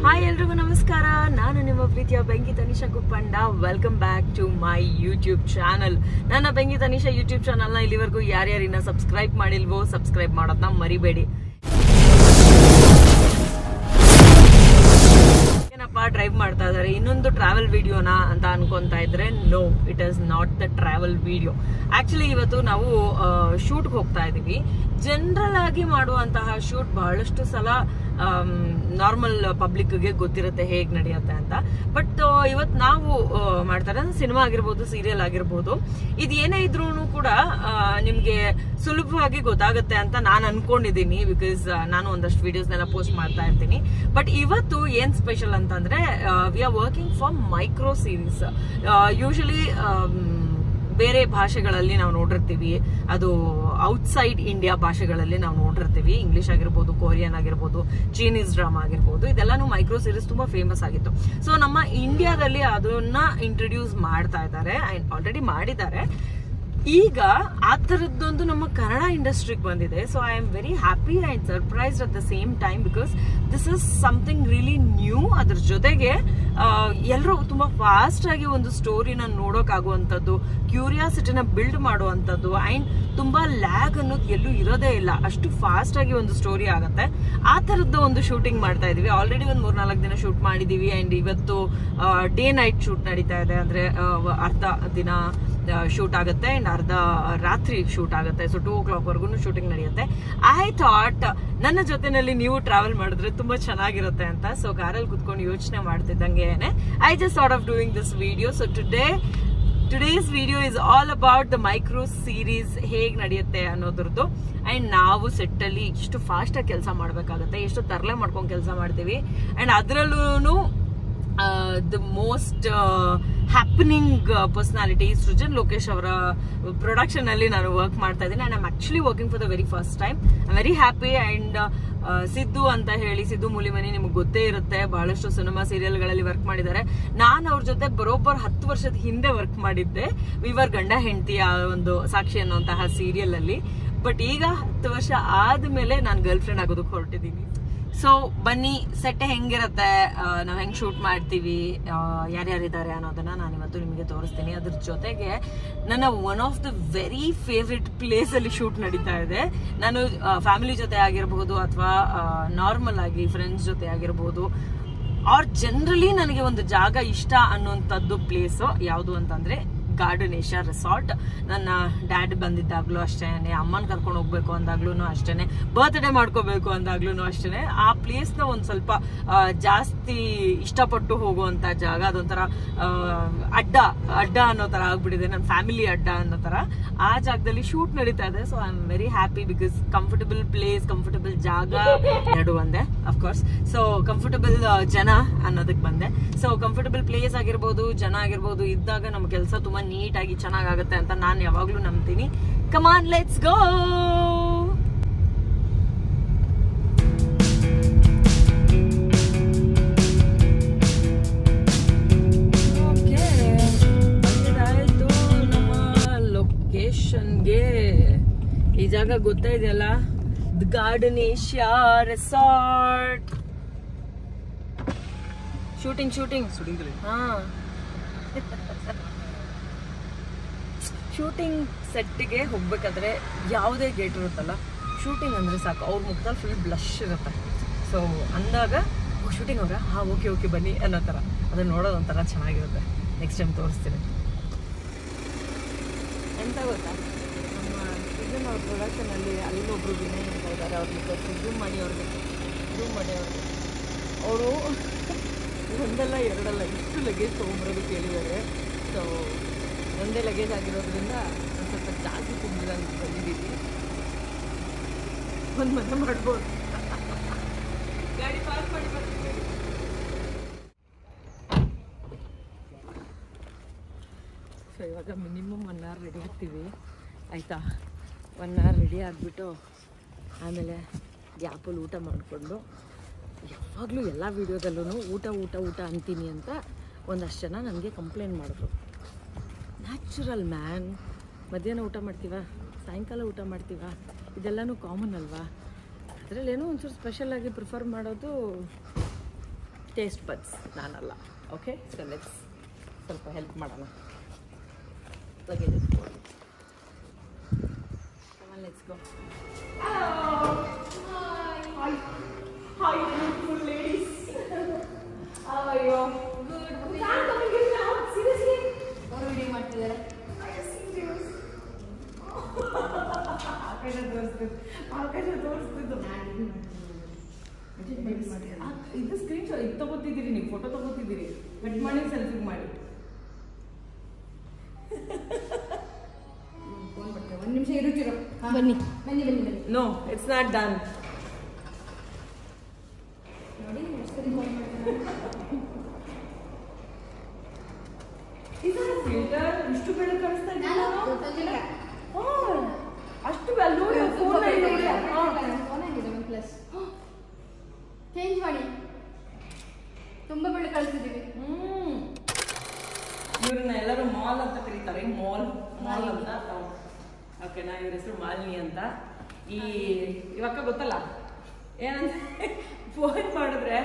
Hi ಎಲ್ರಿಗೂ ನಮಸ್ಕಾರ. ನಾನು ನಿಮ್ಮ ಪ್ರೀತಿಯ Benki Tanisha Kuppanda. Welcome back to my YouTube channel. ನನ್ನ ಬೆಂಕಿ ತನಿಷಾ ಯೂಟ್ಯೂಬ್ ಚಾನಲ್ನ ಇಲ್ಲಿವರೆಗೂ ಯಾರ್ಯಾರಿನ್ನ ಸಬ್ಸ್ಕ್ರೈಬ್ ಮಾಡಿಲ್ವೋ ಸಬ್ಸ್ಕ್ರೈಬ್ ಮಾಡೋದನ್ನ ಮರಿಬೇಡಿ. ಏನಪ್ಪ ಡ್ರೈವ್ ಮಾಡ್ತಾ ಇದಾರೆ, ಇನ್ನೊಂದು ಟ್ರಾವೆಲ್ ವಿಡಿಯೋನಾ ಅಂತ ಅನ್ಕೊಂತಾ ಇದ್ರೆ no, it is not the travel video. Actually ಇವತ್ತು ನಾವು ಶೂಟ್ಗೆ ಹೋಗ್ತಾ ಇದೀವಿ. ಜನರಲ್ ಆಗಿ ಮಾಡುವಂತಹ ಶೂಟ್ ಬಹಳಷ್ಟು ಸಲ ನಾರ್ಮಲ್ ಪಬ್ಲಿಕ್ಗೆ ಗೊತ್ತಿರುತ್ತೆ ಹೇಗ್ ನಡೆಯುತ್ತೆ ಅಂತ. ಬಟ್ ಇವತ್ತು ನಾವು ಮಾಡ್ತಾರೆ ಸಿನಿಮಾ ಆಗಿರ್ಬೋದು, ಸೀರಿಯಲ್ ಆಗಿರ್ಬೋದು, ಇದು ಏನೇ ಇದ್ರೂ ಕೂಡ ನಿಮ್ಗೆ ಸುಲಭವಾಗಿ ಗೊತ್ತಾಗುತ್ತೆ ಅಂತ ನಾನು ಅನ್ಕೊಂಡಿದ್ದೀನಿ. ಬಿಕಾಸ್ ನಾನು ಒಂದಷ್ಟು ವಿಡಿಯೋಸ್ನೆಲ್ಲ ಪೋಸ್ಟ್ ಮಾಡ್ತಾ ಇರ್ತೀನಿ. ಬಟ್ ಇವತ್ತು ಏನ್ ಸ್ಪೆಷಲ್ ಅಂತಂದ್ರೆ V are working for micro series. Usually ಬೇರೆ ಭಾಷೆಗಳಲ್ಲಿ ನಾವು ನೋಡಿರ್ತೀವಿ, ಅದು ಔಟ್ಸೈಡ್ ಇಂಡಿಯಾ ಭಾಷೆಗಳಲ್ಲಿ ನಾವು ನೋಡಿರ್ತೀವಿ. ಇಂಗ್ಲಿಷ್ ಆಗಿರ್ಬೋದು, ಕೊರಿಯನ್ ಆಗಿರ್ಬೋದು, ಚೈನೀಸ್ ಡ್ರಾಮಾ ಆಗಿರ್ಬೋದು, ಇದೆಲ್ಲಾನು ಮೈಕ್ರೋ ಸೀರೀಸ್ ತುಂಬಾ ಫೇಮಸ್ ಆಗಿತ್ತು. ಸೊ ನಮ್ಮ ಇಂಡಿಯಾದಲ್ಲಿ ಅದನ್ನ ಇಂಟ್ರೊಡ್ಯೂಸ್ ಮಾಡ್ತಾ ಇದ್ದಾರೆ, ಆಲ್ರೆಡಿ ಮಾಡಿದ್ದಾರೆ. ಈಗ ಆ ತರದ್ದೊಂದು ನಮ್ಮ ಕನ್ನಡ ಇಂಡಸ್ಟ್ರಿಗೆ ಬಂದಿದೆ. So I am very happy and surprised at the same time because this is something really new. ಅದ್ರ ಜೊತೆಗೆ ಎಲ್ಲರೂ ತುಂಬಾ ಫಾಸ್ಟ್ ಆಗಿ ಒಂದು ಸ್ಟೋರಿನ ನೋಡೋಕ್ಕಾಗುವಂಥದ್ದು, ಕ್ಯೂರಿಯಾಸಿಟಿನ ಬಿಲ್ಡ್ ಮಾಡುವಂಥದ್ದು, ಅಂಡ್ ತುಂಬಾ ಲ್ಯಾಗ್ ಅನ್ನೋದು ಎಲ್ಲೂ ಇರೋದೇ ಇಲ್ಲ. ಅಷ್ಟು ಫಾಸ್ಟ್ ಆಗಿ ಒಂದು ಸ್ಟೋರಿ ಆಗುತ್ತೆ. ಆ ತರದ್ದು ಒಂದು ಶೂಟಿಂಗ್ ಮಾಡ್ತಾ ಇದೀವಿ. ಆಲ್ರೆಡಿ ಒಂದು 3-4 ದಿನ ಶೂಟ್ ಮಾಡಿದೀವಿ. ಅಂಡ್ ಇವತ್ತು ಡೇ ನೈಟ್ ಶೂಟ್ ನಡೀತಾ ಇದೆ. ಅಂದ್ರೆ ಅರ್ಧ ದಿನ ಶೂಟ್ ಆಗುತ್ತೆ ಅಂಡ್ ಅರ್ಧ ರಾತ್ರಿ ಶೂಟ್ ಆಗುತ್ತೆ. ಸೊ 2 o'clock ವರೆಗೂ ಶೂಟಿಂಗ್ ನಡೆಯುತ್ತೆ. ಐ ಥಾಟ್ ನನ್ನ ಜೊತೆನಲ್ಲಿ ನೀವು ಟ್ರಾವೆಲ್ ಮಾಡಿದ್ರೆ ತುಂಬಾ ಚೆನ್ನಾಗಿರುತ್ತೆ ಅಂತ. ಸೊ ಕಾರಲ್ಲಿ ಕುತ್ಕೊಂಡು ಯೋಚನೆ ಮಾಡ್ತಿದ್ದಂಗೆ I just thought of doing this video. So today's video is all about the micro series ಹೇಗ್ ನಡೆಯುತ್ತೆ ಅನ್ನೋದ್ರದ್ದು. ಅಂಡ್ ನಾವು ಸೆಟ್ ಅಲ್ಲಿ ಇಷ್ಟು ಫಾಸ್ಟ್ ಆಗಿ ಕೆಲಸ ಮಾಡ್ಬೇಕಾಗತ್ತೆ, ಎಷ್ಟು ತರಲೆ ಮಾಡ್ಕೊಂಡು ಕೆಲಸ ಮಾಡ್ತೀವಿ. ಅಂಡ್ ಅದ್ರಲ್ಲೂ the most happening personality Srujan Lokesh ಅವರ ಪ್ರೊಡಕ್ಷನ್ ಅಲ್ಲಿ ನಾನು ವರ್ಕ್ ಮಾಡ್ತಾ ಇದ್ದೀನಿ. And I am actually working for the very first time. I very happy. And Siddu ಅಂತ ಹೇಳಿ, ಸಿದ್ದು ಮೂಲಿಮನಿ ನಿಮ್ಗೆ ಗೊತ್ತೇ ಇರುತ್ತೆ, ಬಹಳಷ್ಟು ಸಿನಿಮಾ ಸೀರಿಯಲ್ಗಳಲ್ಲಿ ವರ್ಕ್ ಮಾಡಿದ್ದಾರೆ. ನಾನು ಅವ್ರ ಜೊತೆ ಬರೋಬ್ಬರ್ 10 ವರ್ಷದ ಹಿಂದೆ ವರ್ಕ್ ಮಾಡಿದ್ದೆ. ವಿವರ್ ಗಂಡ ಹೆಂಡತಿ ಆ ಒಂದು ಸಾಕ್ಷಿ ಅನ್ನುವಂತಹ ಸೀರಿಯಲ್ ಅಲ್ಲಿ. ಬಟ್ ಈಗ 10 ವರ್ಷ ಆದ್ಮೇಲೆ ನಾನು ಗರ್ಲ್ ಫ್ರೆಂಡ್ ಆಗೋದಕ್ಕೆ ಹೊರಟಿದ್ದೀನಿ. ಸೊ ಬನ್ನಿ, ಸೆಟ್ ಹೆಂಗಿರುತ್ತೆ, ನಾವ್ ಹೆಂಗ್ ಶೂಟ್ ಮಾಡ್ತೀವಿ, ಯಾರ್ಯಾರಿದ್ದಾರೆ ಅನ್ನೋದನ್ನ ನಾನು ಇವತ್ತು ನಿಮಗೆ ತೋರಿಸ್ತೀನಿ. ಅದ್ರ ಜೊತೆಗೆ ನನ್ನ one of the very favourite place ಅಲ್ಲಿ ಶೂಟ್ ನಡೀತಾ ಇದೆ. ನಾನು ಫ್ಯಾಮಿಲಿ ಜೊತೆ ಆಗಿರ್ಬೋದು ಅಥವಾ ನಾರ್ಮಲ್ ಆಗಿ ಫ್ರೆಂಡ್ಸ್ ಜೊತೆ ಆಗಿರ್ಬೋದು, ಆರ್ ಜನರಲಿ ನನಗೆ ಒಂದು ಜಾಗ ಇಷ್ಟ ಅನ್ನುವಂಥದ್ದು ಪ್ಲೇಸ್ ಯಾವುದು ಅಂತಂದ್ರೆ ಗಾರ್ಡನೇಶಿಯಾ ರೆಸಾರ್ಟ್. ನನ್ನ ಡ್ಯಾಡ್ ಬಂದಿದ್ದಾಗ್ಲೂ ಅಷ್ಟೇನೆ, ಅಮ್ಮನ ಕರ್ಕೊಂಡು ಹೋಗ್ಬೇಕು ಅಂದಾಗ್ಲೂ ಅಷ್ಟೇನೆ, ಬರ್ತ್ಡೇ ಮಾಡ್ಕೋಬೇಕು ಅಂದಾಗ್ಲೂ ಅಷ್ಟೇನೆ. ಆ ಪ್ಲೇಸ್ ನ ಒಂದ್ ಸ್ವಲ್ಪ ಜಾಸ್ತಿ ಇಷ್ಟಪಟ್ಟು ಹೋಗುವಂತ ಜಾಗ. ಅದೊಂಥರ ಅಡ್ಡ ಅನ್ನೋ ತರ ಆಗ್ಬಿಟ್ಟಿದೆ, ನನ್ನ ಫ್ಯಾಮಿಲಿ ಅಡ್ಡ ಅನ್ನೋ ತರ. ಆ ಜಾಗದಲ್ಲಿ ಶೂಟ್ ನಡೀತಾ ಇದೆ. So I am very happy because comfortable place, comfortable ಜಾಗ ಎರಡು ಒಂದೇ ಅಫ್ಕೋರ್ಸ್. ಸೊ ಕಂಫರ್ಟಬಲ್ ಜನ ಅನ್ನೋದಕ್ಕೆ ಬಂದೆ. ಸೊ ಕಂಫರ್ಟಬಲ್ ಪ್ಲೇಸ್ ಆಗಿರ್ಬೋದು, ಜನ ಆಗಿರ್ಬೋದು ಇದ್ದಾಗ ನಮ್ಮ ಕೆಲಸ ತುಂಬಾ ನೀಟಾಗಿ ಚೆನ್ನಾಗಾಗುತ್ತೆ ಅಂತ ನಾನು ಯಾವಾಗ್ಲೂ ನಂಬ್ತೀನಿ. Come on, let's go. ನಮ್ಮ ಲೊಕೇಶನ್ಗೆ ಈ ಜಾಗ ಗೊತ್ತಾ ಇದೆಯಲ್ಲ, ದ ಗಾರ್ಡನೇಶಿಯಾ ರೆಸಾರ್ಟ್. ಶೂಟಿಂಗ್ ಹಾ, ಶೂಟಿಂಗ್ ಸೆಟ್ಗೆ ಹೋಗ್ಬೇಕಾದ್ರೆ ಯಾವುದೇ ಗೇಟ್ ಇರುತ್ತಲ್ಲ, ಶೂಟಿಂಗ್ ಅಂದ್ರೆ ಸಾಕು ಅವ್ರ ಮುಖದಲ್ಲಿ ಫುಲ್ ಬ್ಲಶ್ ಇರುತ್ತೆ. ಸೊ ಅಂದಾಗ ಶೂಟಿಂಗ್ ಅವ್ರ ಓಕೆ ಬನ್ನಿ ಅನ್ನೋ ಥರ. ಅದನ್ನ ನೋಡೋದು ಒಂಥರ ಚೆನ್ನಾಗಿರುತ್ತೆ. ನೆಕ್ಸ್ಟ್ ಟೈಮ್ ತೋರಿಸ್ತೀನಿ. ಎಂತ ಗೊತ್ತಾ, ನಮ್ಮ ಸೃಜನ್ ಅವ್ರ ಪ್ರೊಡಕ್ಷನಲ್ಲಿ ಅಲ್ಲೊಬ್ರು ವಿನಯ್ ಅಂತ ಇದ್ದಾರೆ. ಅವ್ರಿಗೆ ಝೂಮ್ ಮಾಡಿ ಅವ್ರಿಗೆ ಅವರು ಒಂದಲ್ಲ ಎರಡಲ್ಲ ಇಷ್ಟು ಲಗೇಜ್ ತೊಗೊಂಬರೋದು ಕೇಳಿದ್ದಾರೆ. ಸೊ ಒಂದೇ ಲಗೇಜ್ ಆಗಿರೋದ್ರಿಂದ ಒಂದು ಸ್ವಲ್ಪ ಜಾಸ್ತಿ ತುಂಬಿದ ಅಂತ ಬಂದಿದ್ದೀವಿ. ಒಂದು ಮನೆ ಮಾಡ್ಬೋದು. ಗಾಡಿ ಪಾರ್ಕ್ ಮಾಡಿ ಬರ್ತೀವಿ. ಸೊ ಇವಾಗ ಮಿನಿಮಮ್ 1 hour ರೆಡಿ ಆಗ್ತೀವಿ ಆಯಿತಾ. 1 hour ರೆಡಿ ಆಗಿಬಿಟ್ಟು ಆಮೇಲೆ ಗ್ಯಾಪಲ್ಲಿ ಊಟ ಮಾಡಿಕೊಂಡು, ಯಾವಾಗಲೂ ಎಲ್ಲ ವೀಡಿಯೋದಲ್ಲೂ ಊಟ ಅಂತೀನಿ ಅಂತ ಒಂದಷ್ಟು ಜನ ನನಗೆ ಕಂಪ್ಲೇಂಟ್ ಮಾಡಿದ್ರು. ನ್ಯಾಚುರಲ್ ಮ್ಯಾನ್, ಮಧ್ಯಾಹ್ನ ಊಟ ಮಾಡ್ತೀವ, ಸಾಯಂಕಾಲ ಊಟ ಮಾಡ್ತೀವ, ಇದೆಲ್ಲನೂ ಕಾಮನ್ ಅಲ್ವಾ. ಅದರಲ್ಲಿ ಏನೋ ಒಂಚೂರು ಸ್ಪೆಷಲಾಗಿ ಪ್ರಿಫರ್ ಮಾಡೋದು ಟೇಸ್ಟ್ ಬಡ್ಸ್, ನಾನಲ್ಲ. ಓಕೆ, ಸೊ ಲೆಟ್ಸ್ ಸ್ವಲ್ಪ ಹೆಲ್ಪ್ ಮಾಡೋಣ. Let's go. Hi, beautiful ladies. How are you? Good. You can't come and give me a hug. Seriously? What are you doing? I am serious. ಇದು screenshot ಇದು ತಗೋತಿದ್ದೀರಿ, ನೀವು photo ತಗೋತಿದ್ದೀರಿ, cut ಮಾಡಿ selfie ಮಾಡಿ. Phone ಬರ್ತೀವಿ, 1 ನಿಮಿಷ ಇರುತ್ತಿರೋ. ಬನ್ನಿ ಬನ್ನಿ ಬನ್ನಿ ಬನ್ನಿ. No, it's not done. ನೋಡಿ ಸರಿ ಫೋನ್ ಮಾಡ್ತೀನಿ. ಇದರ ಫಿಲ್ಟರ್ ಇಷ್ಟು ಬೆಳಕು ಕಾಣಿಸ್ತಾ ಇದೆ. ನಾನು ಗೊತ್ತಾಗಿಲ್ಲ. ಅಷ್ಟು ಬೆಳಕು ನೋಡಿ ಫೋನ್ ಅಲ್ಲಿ ನೋಡಿ. ಫೋನ್ ಆಗಿದೆ OnePlus. ಚೇಂಜ್ ಮಾಡಿ. ತುಂಬಾ ಬೆಳಕು ಕಳಿಸಿದೀವಿ. ಇವ್ರನ್ನ ಎಲ್ಲರೂ ಮಾಲ್ ಅಂತ ಕರೀತಾರೆ. ಮಾಲ್ ಅಂತ. ಓಕೆನಾ, ಇವ್ರ ಹೆಸರು ಮಾಲಿನಿ ಅಂತ. ಇವಾಗ ಗೊತ್ತಲ್ಲ ಏನಂತ ಫೋನ್ ಮಾಡಿದ್ರೆ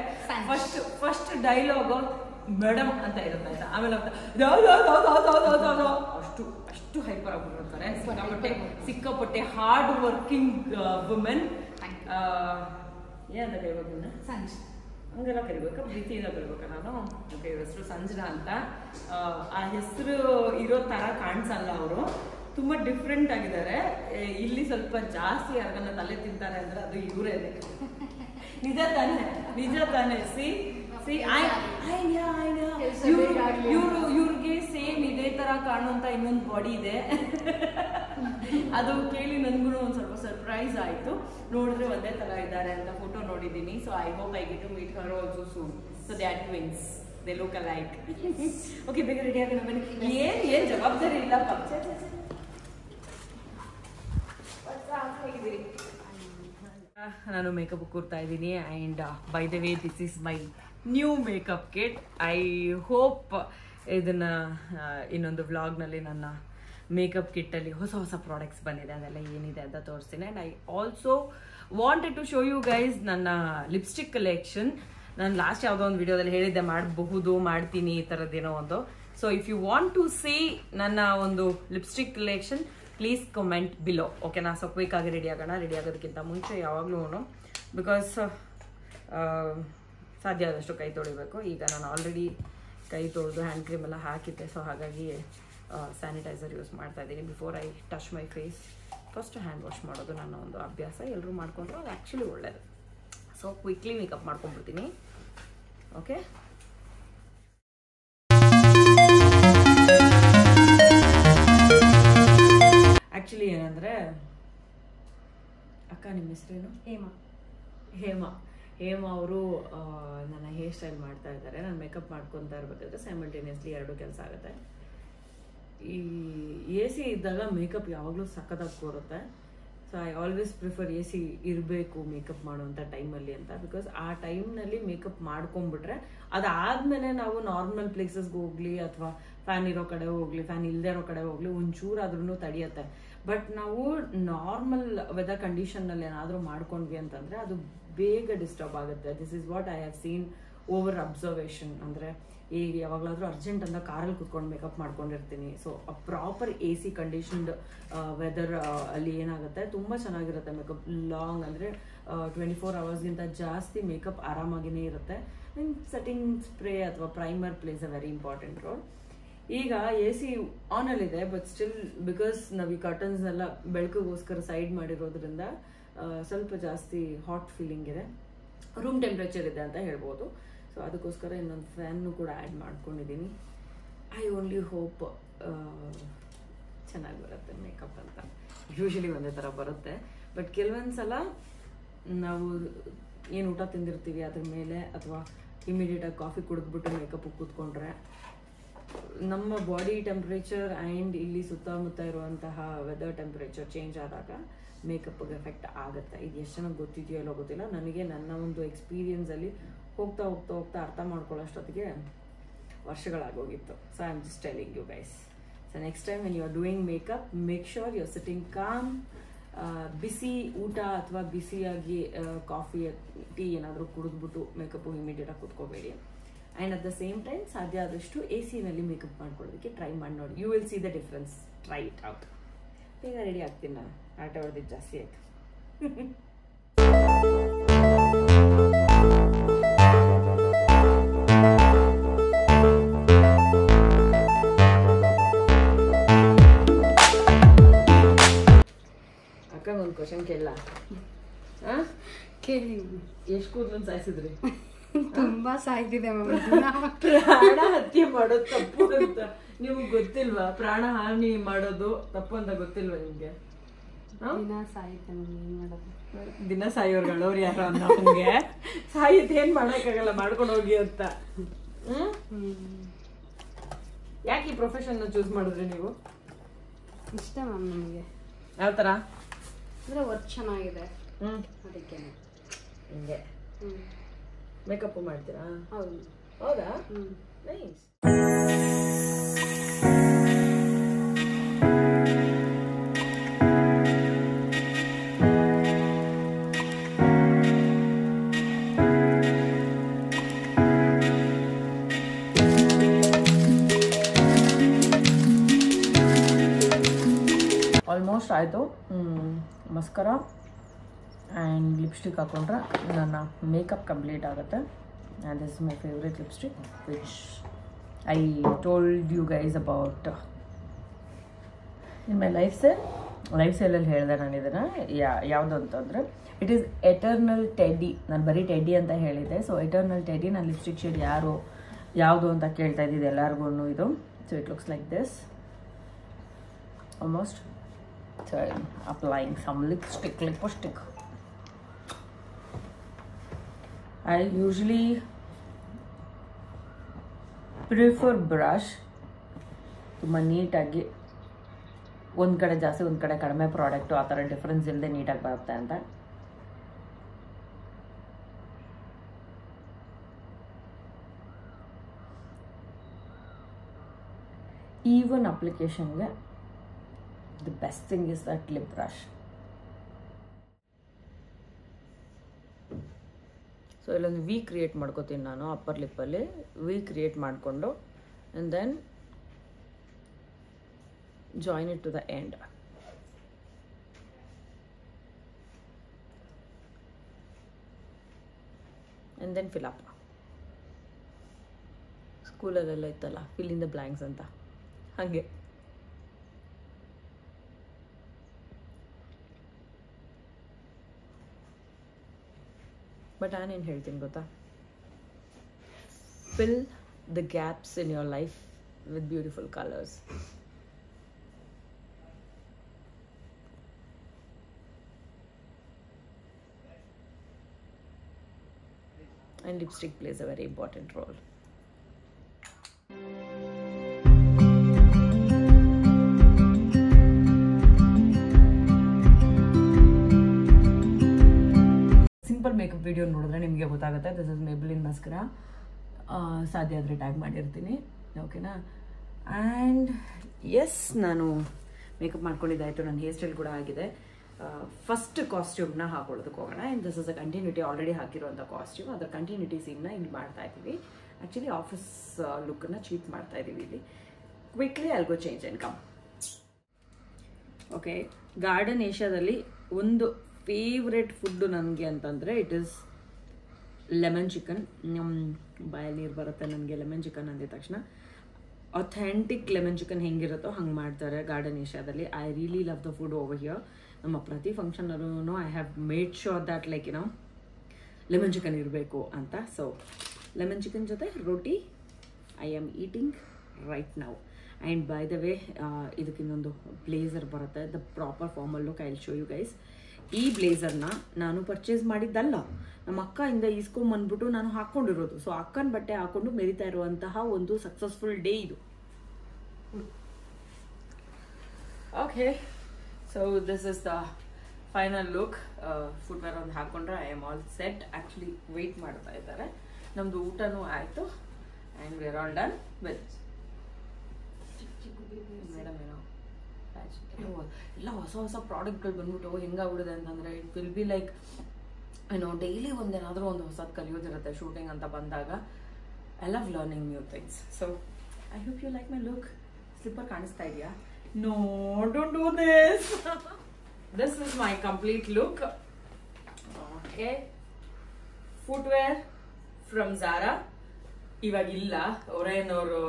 ಫಸ್ಟ್ ಡೈಲಾಗು ಮೇಡಮ್ ಅಂತ ಇರುತ್ತೆ ಆಯ್ತಾ. ಆಮೇಲೆ ಅಷ್ಟು ಹೈಪರ್ ಆಗ್ಬಿಟ್ಟಿರ್ತಾರೆ. ಸಿಕ್ಕಾಪಟ್ಟೆ ಹಾರ್ಡ್ ವರ್ಕಿಂಗ್ ವುಮೆನ್. ಏನಂತ ಕರಿಬೇಕು? ಸಂಜ್ ಹಂಗೆಲ್ಲ ಕರಿಬೇಕಾ? ಪ್ರೀತಿಯಿಂದ ಕರಿಬೇಕಾ ನಾನು? ಓಕೆ, ಇವ್ರ ಹೆಸರು ಸಂಜನಾ ಅಂತ. ಆ ಹೆಸರು ಇರೋ ಥರ ಕಾಣಿಸಲ್ಲ ಅವರು. ತುಂಬ ಡಿಫ್ರೆಂಟ್ ಆಗಿದ್ದಾರೆ. ಇಲ್ಲಿ ಸ್ವಲ್ಪ ಜಾಸ್ತಿ ಯಾರನ್ನ ತಲೆ ತಿಂತಾರೆ ಅಂದ್ರೆ ಅದು ಇವರೇ. ನಿಜ ತಾನೆ. ಸಿ ಇವ್ರಿಗೆ ಸೇಮ್ ಇದೇ ತರ ಕಾಣುವಂತ ಇನ್ನೊಂದು ಬಾಡಿ ಇದೆ. ಅದು ಕೇಳಿ ನನ್ಗೂ ಒಂದ್ ಸ್ವಲ್ಪ ಸರ್ಪ್ರೈಸ್ ಆಯ್ತು. ನೋಡಿದ್ರೆ ಒಂದೇ ತರ ಇದ್ದಾರೆ ಅಂತ ಫೋಟೋ ನೋಡಿದ್ದೀನಿ. So I hope I get to meet her also soon. So they are twins, they look alike. Okay, ಬೇಗ ರೆಡಿ ಆಗೋಣ ಬನ್ನಿ. ಏನ್ ಜವಾಬ್ದಾರಿ ಇಲ್ಲ. ನಾನು ಮೇಕಪ್ ಕೂರ್ತಾ ಇದ್ದೀನಿ. And by the way, this is my new makeup kit. I hope ಇದನ್ನು ಇನ್ನೊಂದು ವ್ಲಾಗ್ನಲ್ಲಿ ನನ್ನ ಮೇಕಪ್ ಕಿಟ್ಟಲ್ಲಿ ಹೊಸ ಪ್ರಾಡಕ್ಟ್ಸ್ ಬಂದಿದೆ, ಅದೆಲ್ಲ ಏನಿದೆ ಅಂತ ತೋರಿಸ್ತೀನಿ. And I also wanted to show you guys ನನ್ನ ಲಿಪ್ಸ್ಟಿಕ್ ಕಲೆಕ್ಷನ್. ನಾನು ಲಾಸ್ಟ್ ಯಾವುದೋ ಒಂದು ವಿಡಿಯೋದಲ್ಲಿ ಹೇಳಿದ್ದೆ ಮಾಡ್ತೀನಿ ಈ ಥರದ್ದೇನೋ ಒಂದು. So if you want to see ನನ್ನ ಒಂದು lipstick collection, please comment below. ಓಕೆನಾ? ಸೊ ಕ್ವಿಕ್ ಆಗಿ ರೆಡಿ ಆಗೋಣ. ರೆಡಿ ಆಗೋದಕ್ಕಿಂತ ಮುಂಚೆ ಯಾವಾಗಲೂ ಬಿಕಾಸ್ ಸಾಧ್ಯ ಆದಷ್ಟು ಕೈ ತೊಳಿಬೇಕು. ಈಗ ನಾನು ಆಲ್ರೆಡಿ ಕೈ ತೊಳೆದು ಹ್ಯಾಂಡ್ ಕ್ರೀಮ್ ಎಲ್ಲ ಹಾಕಿದ್ದೆ. ಸೊ ಹಾಗಾಗಿ ಸ್ಯಾನಿಟೈಸರ್ ಯೂಸ್ ಮಾಡ್ತಾ ಇದ್ದೀನಿ. Before I touch my face first hand wash ಮಾಡೋದು ನನ್ನ ಒಂದು ಅಭ್ಯಾಸ. ಎಲ್ಲರೂ ಮಾಡ್ಕೊಂಡ್ರು ಅದು ಆ್ಯಕ್ಚುಲಿ ಒಳ್ಳೆಯದು. ಸೊ ಕ್ವಿಕ್ಲಿ ಮೇಕಪ್ ಮಾಡ್ಕೊಂಡ್ಬಿಡ್ತೀನಿ. ಓಕೆ, ಆ್ಯಕ್ಚುಲಿ ಏನಂದರೆ, ಅಕ್ಕ ನಿಮ್ಮ ಹೆಸರೇನು? ಹೇಮಾ ಅವರು ನನ್ನ ಹೇರ್ ಸ್ಟೈಲ್ ಮಾಡ್ತಾ ಇದ್ದಾರೆ. ನಾನು ಮೇಕಪ್ ಮಾಡ್ಕೊತಾ ಇರಬೇಕಾದ್ರೆ ಸೈಮಲ್ಟೇನಿಯಸ್ಲಿ ಎರಡು ಕೆಲಸ ಆಗುತ್ತೆ. ಈ AC ಇದ್ದಾಗ ಮೇಕಪ್ ಯಾವಾಗಲೂ ಸಖತ್ತಾಗಿ ಕೂರುತ್ತೆ. So I always prefer AC ಇರಬೇಕು ಮೇಕಪ್ ಮಾಡುವಂಥ ಟೈಮಲ್ಲಿ ಅಂತ. ಬಿಕಾಸ್ ಆ ಟೈಮ್ನಲ್ಲಿ ಮೇಕಪ್ ಮಾಡ್ಕೊಂಡ್ಬಿಟ್ರೆ ಅದಾದಮೇಲೆ ನಾವು ನಾರ್ಮಲ್ ಪ್ಲೇಸಸ್ಗೆ ಹೋಗಲಿ ಅಥವಾ ಫ್ಯಾನ್ ಇರೋ ಕಡೆ ಹೋಗಲಿ, ಫ್ಯಾನ್ ಇಲ್ಲದೆ ಇರೋ ಕಡೆ ಹೋಗಲಿ ಒಂಚೂರಾದ್ರೂ ತಡೆಯುತ್ತೆ. ಬಟ್ ನಾವು ನಾರ್ಮಲ್ ವೆದರ್ ಕಂಡೀಷನ್ನಲ್ಲಿ ಏನಾದರೂ ಮಾಡ್ಕೊಂಡ್ವಿ ಅಂತಂದರೆ ಅದು ಬೇಗ ಡಿಸ್ಟರ್ಬ್ ಆಗುತ್ತೆ. This is what I have seen over observation. ಅಂದರೆ ಈಗ ಯಾವಾಗಲಾದರೂ ಅರ್ಜೆಂಟ್ ಅಂತ ಕಾರಲ್ಲಿ ಕುತ್ಕೊಂಡು ಮೇಕಪ್ ಮಾಡ್ಕೊಂಡಿರ್ತೀನಿ. So proper AC conditioned weather ಅಲ್ಲಿ ಏನಾಗುತ್ತೆ, ತುಂಬ ಚೆನ್ನಾಗಿರುತ್ತೆ ಮೇಕಪ್. ಲಾಂಗ್ ಅಂದರೆ 24 hours ಜಾಸ್ತಿ ಮೇಕಪ್ ಆರಾಮಾಗಿಯೇ ಇರುತ್ತೆ. ಸೆಟ್ಟಿಂಗ್ ಸ್ಪ್ರೇ ಅಥವಾ primer place a very important role. ಈಗ AC ಆನಲ್ಲಿದೆ, ಬಟ್ ಸ್ಟಿಲ್ ಬಿಕಾಸ್ ನಾವು ಈ ಕರ್ಟನ್ಸ್ನೆಲ್ಲ ಬೆಳಕಿಗೋಸ್ಕರ ಸೈಡ್ ಮಾಡಿರೋದ್ರಿಂದ ಸ್ವಲ್ಪ ಜಾಸ್ತಿ ಹಾಟ್ ಫೀಲಿಂಗ್ ಇದೆ. ರೂಮ್ ಟೆಂಪ್ರೇಚರ್ ಇದೆ ಅಂತ ಹೇಳ್ಬೋದು. ಸೊ ಅದಕ್ಕೋಸ್ಕರ ಇನ್ನೊಂದು ಫ್ಯಾನ್ನು ಕೂಡ ಆ್ಯಡ್ ಮಾಡ್ಕೊಂಡಿದ್ದೀನಿ. ಐ ಓನ್ಲಿ ಹೋಪ್ ಚೆನ್ನಾಗಿ ಬರುತ್ತೆ ಮೇಕಪ್ ಅಂತ. ಯೂಶಲಿ ಒಂದೇ ಥರ ಬರುತ್ತೆ, ಬಟ್ ಕೆಲವೊಂದು ಸಲ ನಾವು ಏನು ಊಟ ತಿಂದಿರ್ತೀವಿ ಅದ್ರ ಮೇಲೆ ಅಥವಾ ಇಮಿಡಿಯೇಟಾಗಿ ಕಾಫಿ ಕುಡಿದ್ಬಿಟ್ಟು ಮೇಕಪ್ ಕೂತ್ಕೊಂಡ್ರೆ ನಮ್ಮ ಬಾಡಿ ಟೆಂಪ್ರೇಚರ್ ಆ್ಯಂಡ್ ಇಲ್ಲಿ ಸುತ್ತಮುತ್ತ ಇರುವಂತಹ ವೆದರ್ ಟೆಂಪ್ರೇಚರ್ ಚೇಂಜ್ ಆದಾಗ ಮೇಕಪ್ಗೆ ಎಫೆಕ್ಟ್ ಆಗುತ್ತೆ. ಇದು ಎಷ್ಟು ಚೆನ್ನಾಗಿ ಗೊತ್ತಿದೆಯೋ ಇಲ್ಲೋ ಗೊತ್ತಿಲ್ಲ. ನನಗೆ ನನ್ನ ಒಂದು ಎಕ್ಸ್ಪೀರಿಯನ್ಸಲ್ಲಿ ಹೋಗ್ತಾ ಅರ್ಥ ಮಾಡ್ಕೊಳ್ಳೋಷ್ಟೊತ್ತಿಗೆ ವರ್ಷಗಳಾಗೋಗಿತ್ತು. So I am just telling you guys. So next time when you are doing makeup, make sure you are sitting calm, ಬಿಸಿ ಊಟ ಅಥವಾ ಬಿಸಿಯಾಗಿ ಕಾಫಿ ಟೀ ಏನಾದರೂ ಕುಡಿದ್ಬಿಟ್ಟು ಮೇಕಪ್ಪು ಇಮಿಡಿಯೇಟಾಗಿ ಕೂತ್ಕೋಬೇಡಿ. And at the same time ಸಾಧ್ಯ ಆದಷ್ಟು AC ನಲ್ಲಿ ಮೇಕಪ್ ಮಾಡ್ಕೊಳ್ಳೋದಕ್ಕೆ ಟ್ರೈ ಮಾಡಿ ನೋಡಿ. You will see the difference. Try it out. ಬೇಗ ರೆಡಿ ಆಗ್ತೀನಿ ನಾನು. ಆಟ ಹೊಡೆದಿದ್ದು ಜಾಸ್ತಿ ಆಯ್ತು. ಒಂದು ಕ್ವಶನ್ ಕೇಳಲ್ಲ? ಕೇಳಿ. ಎಷ್ಟು ಕೂದಲನ್ನು ಸಾಯಿಸಿದ್ರಿ? ತುಂಬಾ ಸಾಯ್ತಿದೆ ಪ್ರಾಣ ಹತ್ಯೆ ಮಾಡೋದು ತಪ್ಪು ಅಂತ ನಿಮ್ಗೆ ಗೊತ್ತಿಲ್ವಾ? ಪ್ರಾಣ ಹಾನಿ ಮಾಡೋದು ತಪ್ಪು ಅಂತ ಗೊತ್ತಿಲ್ವಾ ನಿಮ್ಗೆ? ದಿನ ಸಾಯುತ್ತೆ ಏನ್ ಮಾಡೋದು? ದಿನ ಸಾಯೋರ್ಗಳವ್ರು ಯಾರು ನಮ್ಗೆ ಸಾಯಿತ್ ಏನ್ ಮಾಡಕ್ಕಾಗಲ್ಲ, ಮಾಡ್ಕೊಂಡು ಹೋಗಿ ಅಂತ. ಯಾಕೆ ಈ ಪ್ರೊಫೆಷನ್ ಚೂಸ್ ಮಾಡಿದ್ರಿ ನೀವು? ಇಷ್ಟ ಮ್ಯಾಮ್ ನಮಗೆ. ಯಾವ ತರ ಅಂದ್ರೆ ವರ್ಕ್ ಚೆನ್ನಾಗಿದೆ ಅದಕ್ಕೆ. ಹಿಂಗೆ ಮೇಕಪ್ ಮಾಡ್ತೀರಾ? ಹೌದು. ಹೌದಾ? ನೈಸ್. ಆಲ್ಮೋಸ್ಟ್ ಆಯಿತು. ಮಸ್ಕರಾ ಆ್ಯಂಡ್ ಲಿಪ್ಸ್ಟಿಕ್ ಹಾಕೊಂಡ್ರೆ ನನ್ನ ಮೇಕಪ್ ಕಂಪ್ಲೀಟ್ ಆಗುತ್ತೆ. And this is my favourite lipstick which I told you guys about in my life ಸ್ಟೈಲಲ್ಲಿ ಹೇಳಿದೆ ನಾನು ಇದನ್ನು. ಯಾವುದು ಅಂತಂದರೆ ಇಟ್ ಈಸ್ ಎಟರ್ನಲ್ ಟೆಡ್ಡಿ. ನಾನು ಬರೀ ಟೆಡ್ಡಿ ಅಂತ ಹೇಳಿದ್ದೆ. ಸೊ ಎಟರ್ನಲ್ ಟೆಡ್ಡಿ ನನ್ನ ಲಿಪ್ಸ್ಟಿಕ್ ಶೇಡ್ ಯಾವುದು ಅಂತ ಕೇಳ್ತಾ ಇದ್ದಿದ್ದು ಎಲ್ಲರಿಗೂ ಇದು. So it looks like this almost. So I'm applying some lipstick. I usually prefer brush. ತುಂಬ ನೀಟಾಗಿ ಒಂದು ಕಡೆ ಜಾಸ್ತಿ ಒಂದು ಕಡೆ ಕಡಿಮೆ ಪ್ರಾಡಕ್ಟು ಆ ಥರ ಡಿಫ್ರೆನ್ಸ್ ಇಲ್ಲದೆ ನೀಟಾಗಿ ಬರುತ್ತೆ ಅಂತ. ಈವನ್ ಅಪ್ಲಿಕೇಶನ್ಗೆ the best thing is that lip brush. So ಇಲ್ಲೊಂದು ವಿ ಕ್ರಿಯೇಟ್ ಮಾಡ್ಕೋತೀನಿ ನಾನು ಅಪ್ಪರ್ ಲಿಪ್ಪಲ್ಲಿ. ವಿ ಕ್ರಿಯೇಟ್ ಮಾಡಿಕೊಂಡು and then join it to the end. And then fill up. ಸ್ಕೂಲಲ್ಲೆಲ್ಲ ಇತ್ತಲ್ಲ ಫಿಲ್ ಇನ್ ದ ಬ್ಲ್ಯಾಂಕ್ಸ್ ಅಂತ, ಹಾಗೆ. ಬಟ್ ನಾನೇನು ಹೇಳ್ತೀನಿ ಗೊತ್ತಾ? Fill the gaps in your life with beautiful colours. And lipstick plays a very important role. Simple makeup video ನೋಡಿದ್ರೆ ನಿಮಗೆ ಗೊತ್ತಾಗುತ್ತೆ. This is Maybelline mascara. ಸಾಧ್ಯ ಆದರೆ ಟ್ಯಾಗ್ ಮಾಡಿರ್ತೀನಿ, ಓಕೆನಾ? ಆ್ಯಂಡ್ ಎಸ್, ನಾನು ಮೇಕಪ್ ಮಾಡ್ಕೊಂಡಿದ್ದಾಯಿತು. ನನ್ನ ಹೇರ್ ಸ್ಟೈಲ್ ಕೂಡ ಆಗಿದೆ. ಫಸ್ಟ್ ಕಾಸ್ಟ್ಯೂಮ್ನ ಹಾಕೊಳ್ಳೋದಕ್ಕೆ ಹೋಗೋಣ. And this is a continuity, already ಹಾಕಿರುವಂಥ ಕಾಸ್ಟ್ಯೂಮ್. ಅದರ ಕಂಟಿನ್ಯೂಟಿ ಸೀನ್ನ ಇಲ್ಲಿ ಮಾಡ್ತಾ ಇದ್ದೀವಿ. ಆ್ಯಕ್ಚುಲಿ ಆಫೀಸ್ ಲುಕ್ಕನ್ನು ಚೀಟ್ ಮಾಡ್ತಾ ಇದ್ದೀವಿ ಇಲ್ಲಿ. Quickly I'll go change and come. Okay, garden ಏಷ್ಯಾದಲ್ಲಿ ಒಂದು ಫೇವ್ರೆಟ್ ಫುಡ್ಡು ನನಗೆ ಅಂತಂದರೆ ಇಟ್ ಈಸ್ ಲೆಮನ್ ಚಿಕನ್. ಬಾಯಲ್ಲಿ ನೀರು ಬರುತ್ತೆ ನನಗೆ ಲೆಮನ್ ಚಿಕನ್ ಅಂದಿದ ತಕ್ಷಣ. ಅಥೆಂಟಿಕ್ ಲೆಮನ್ ಚಿಕನ್ ಹೆಂಗಿರುತ್ತೋ ಹಂಗೆ ಮಾಡ್ತಾರೆ ಗಾರ್ಡನ್ ಏಷ್ಯಾದಲ್ಲಿ. I really love the food over here. ನಮ್ಮ ಪ್ರತಿ ಫಂಕ್ಷನಲ್ಲೂ I have made sure that like lemon chicken ಇರಬೇಕು ಅಂತ. ಸೊ ಲೆಮನ್ ಚಿಕನ್ ಜೊತೆ roti I am eating right now. And by the way, ಇದಕ್ಕಿನ್ನೊಂದು ಬ್ಲೇಸರ್ ಬರುತ್ತೆ, the proper formal look. I will show you guys. ಈ ಬ್ಲೇಸರ್ನ ನಾನು ಪರ್ಚೇಸ್ ಮಾಡಿದ್ದಲ್ಲ, ನಮ್ಮ ಅಕ್ಕಯಿಂದ ಈಸ್ಕೊಂಬಂದ್ಬಿಟ್ಟು ನಾನು ಹಾಕ್ಕೊಂಡಿರೋದು. ಸೊ ಅಕ್ಕನ ಬಟ್ಟೆ ಹಾಕ್ಕೊಂಡು ಮೆರಿತಾ ಇರುವಂತಹ ಒಂದು ಸಕ್ಸಸ್ಫುಲ್ ಡೇ ಇದು. Okay, so this is the final look. Footwear ಒಂದು ಹಾಕ್ಕೊಂಡ್ರೆ I am all set. Actually wait ಮಾಡ್ತಾ ಇದ್ದಾರೆ. ನಮ್ಮದು ಊಟನೂ ಆಯಿತು. And we are all done with madam. ಎಲ್ಲ ಹೊಸ ಹೊಸ ಪ್ರಾಡಕ್ಟ್ಗಳು ಬಂದ್ಬಿಟ್ಟು ಹೆಂಗಾಗ್ಬಿಡಿದೆ ಅಂತಂದರೆ ಇಟ್ ವಿಲ್ ಬಿ ಲೈಕ್ ಏನೋ ಡೈಲಿ ಒಂದೇನಾದರೂ ಒಂದು ಹೊಸದು ಕಲಿಯೋದಿರುತ್ತೆ ಶೂಟಿಂಗ್ ಅಂತ ಬಂದಾಗ. I love learning new things. So I hope you like my look. Slipper ಕಾಣಿಸ್ತಾ ಇದೆಯಾ? No, don't do this. This is my complete look. Okay, footwear from Zara. ಇವಾಗಿಲ್ಲ, ಅವರೇನವರು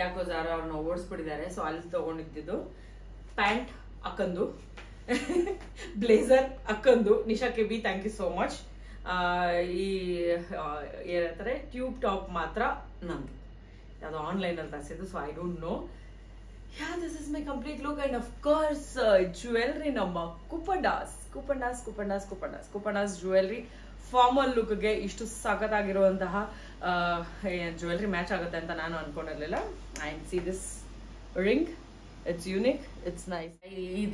ಯಾಕೋ ಝಾರಾ ಅವ್ರನ್ನ ಓಡಿಸ್ಬಿಟ್ಟಿದ್ದಾರೆ, ಸೊ ಅಲ್ಲಿ ತಗೊಂಡಿದ್ದು. ಪ್ಯಾಂಟ್ ಅಕ್ಕಂದು, ಬ್ಲೇಸರ್ ಅಕ್ಕಂದು, Nisha K B thank you so much. ಈ ಏನಂತಾರೆ ಟ್ಯೂಬ್ ಟಾಪ್ ಮಾತ್ರ ನಂದು, ಯಾವುದೋ ಆನ್ಲೈನಲ್ಲಿ ತರಿಸಿದ್ದು, so I don't know. Yeah, this is my complete look. And of course jewellery ನಮ್ಮ ಕುಪಂಡಾಸ್ ಜ್ಯುವೆಲ್ರಿ. ಫಾರ್ಮಲ್ ಲುಕ್ಗೆ ಇಷ್ಟು ಸಖತ್ತಾಗಿರುವಂತಹ ಜ್ಯುವೆಲ್ರಿ ಮ್ಯಾಚ್ ಆಗುತ್ತೆ ಅಂತ ನಾನು ಅನ್ಕೊಂಡಿರ್ಲಿಲ್ಲ. And see this ring, it's unique, it's nice.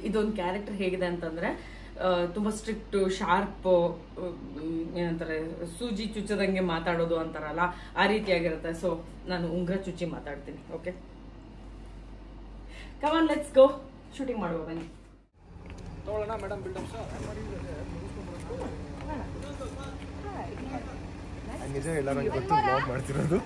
ಇದೊಂದು ಕ್ಯಾರೆಕ್ಟರ್ ಹೇಗಿದೆ ಅಂತಂದ್ರೆ ತುಂಬಾ ಸ್ಟ್ರಿಕ್ಟ್, ಶಾರ್ಪ್, ಏನಂತಾರೆ ಸೂಜಿ ಚುಚ್ಚದಂಗೆ ಮಾತಾಡೋದು ಅಂತಾರಲ್ಲ, ಆ ರೀತಿಯಾಗಿರುತ್ತೆ. ಸೊ ನಾನು ಉಂಗ್ರ ಚುಚ್ಚಿ ಮಾತಾಡ್ತೀನಿ. Okay, come on, let's go, shooting ಮಾಡುವ ಬನ್ನಿ. ನಿಜ ಎಲ್ಲ ನಂಗೆ ಗೊತ್ತು, ಬ್ಲಾಗ್ ಮಾಡ್ತಿರೋದು.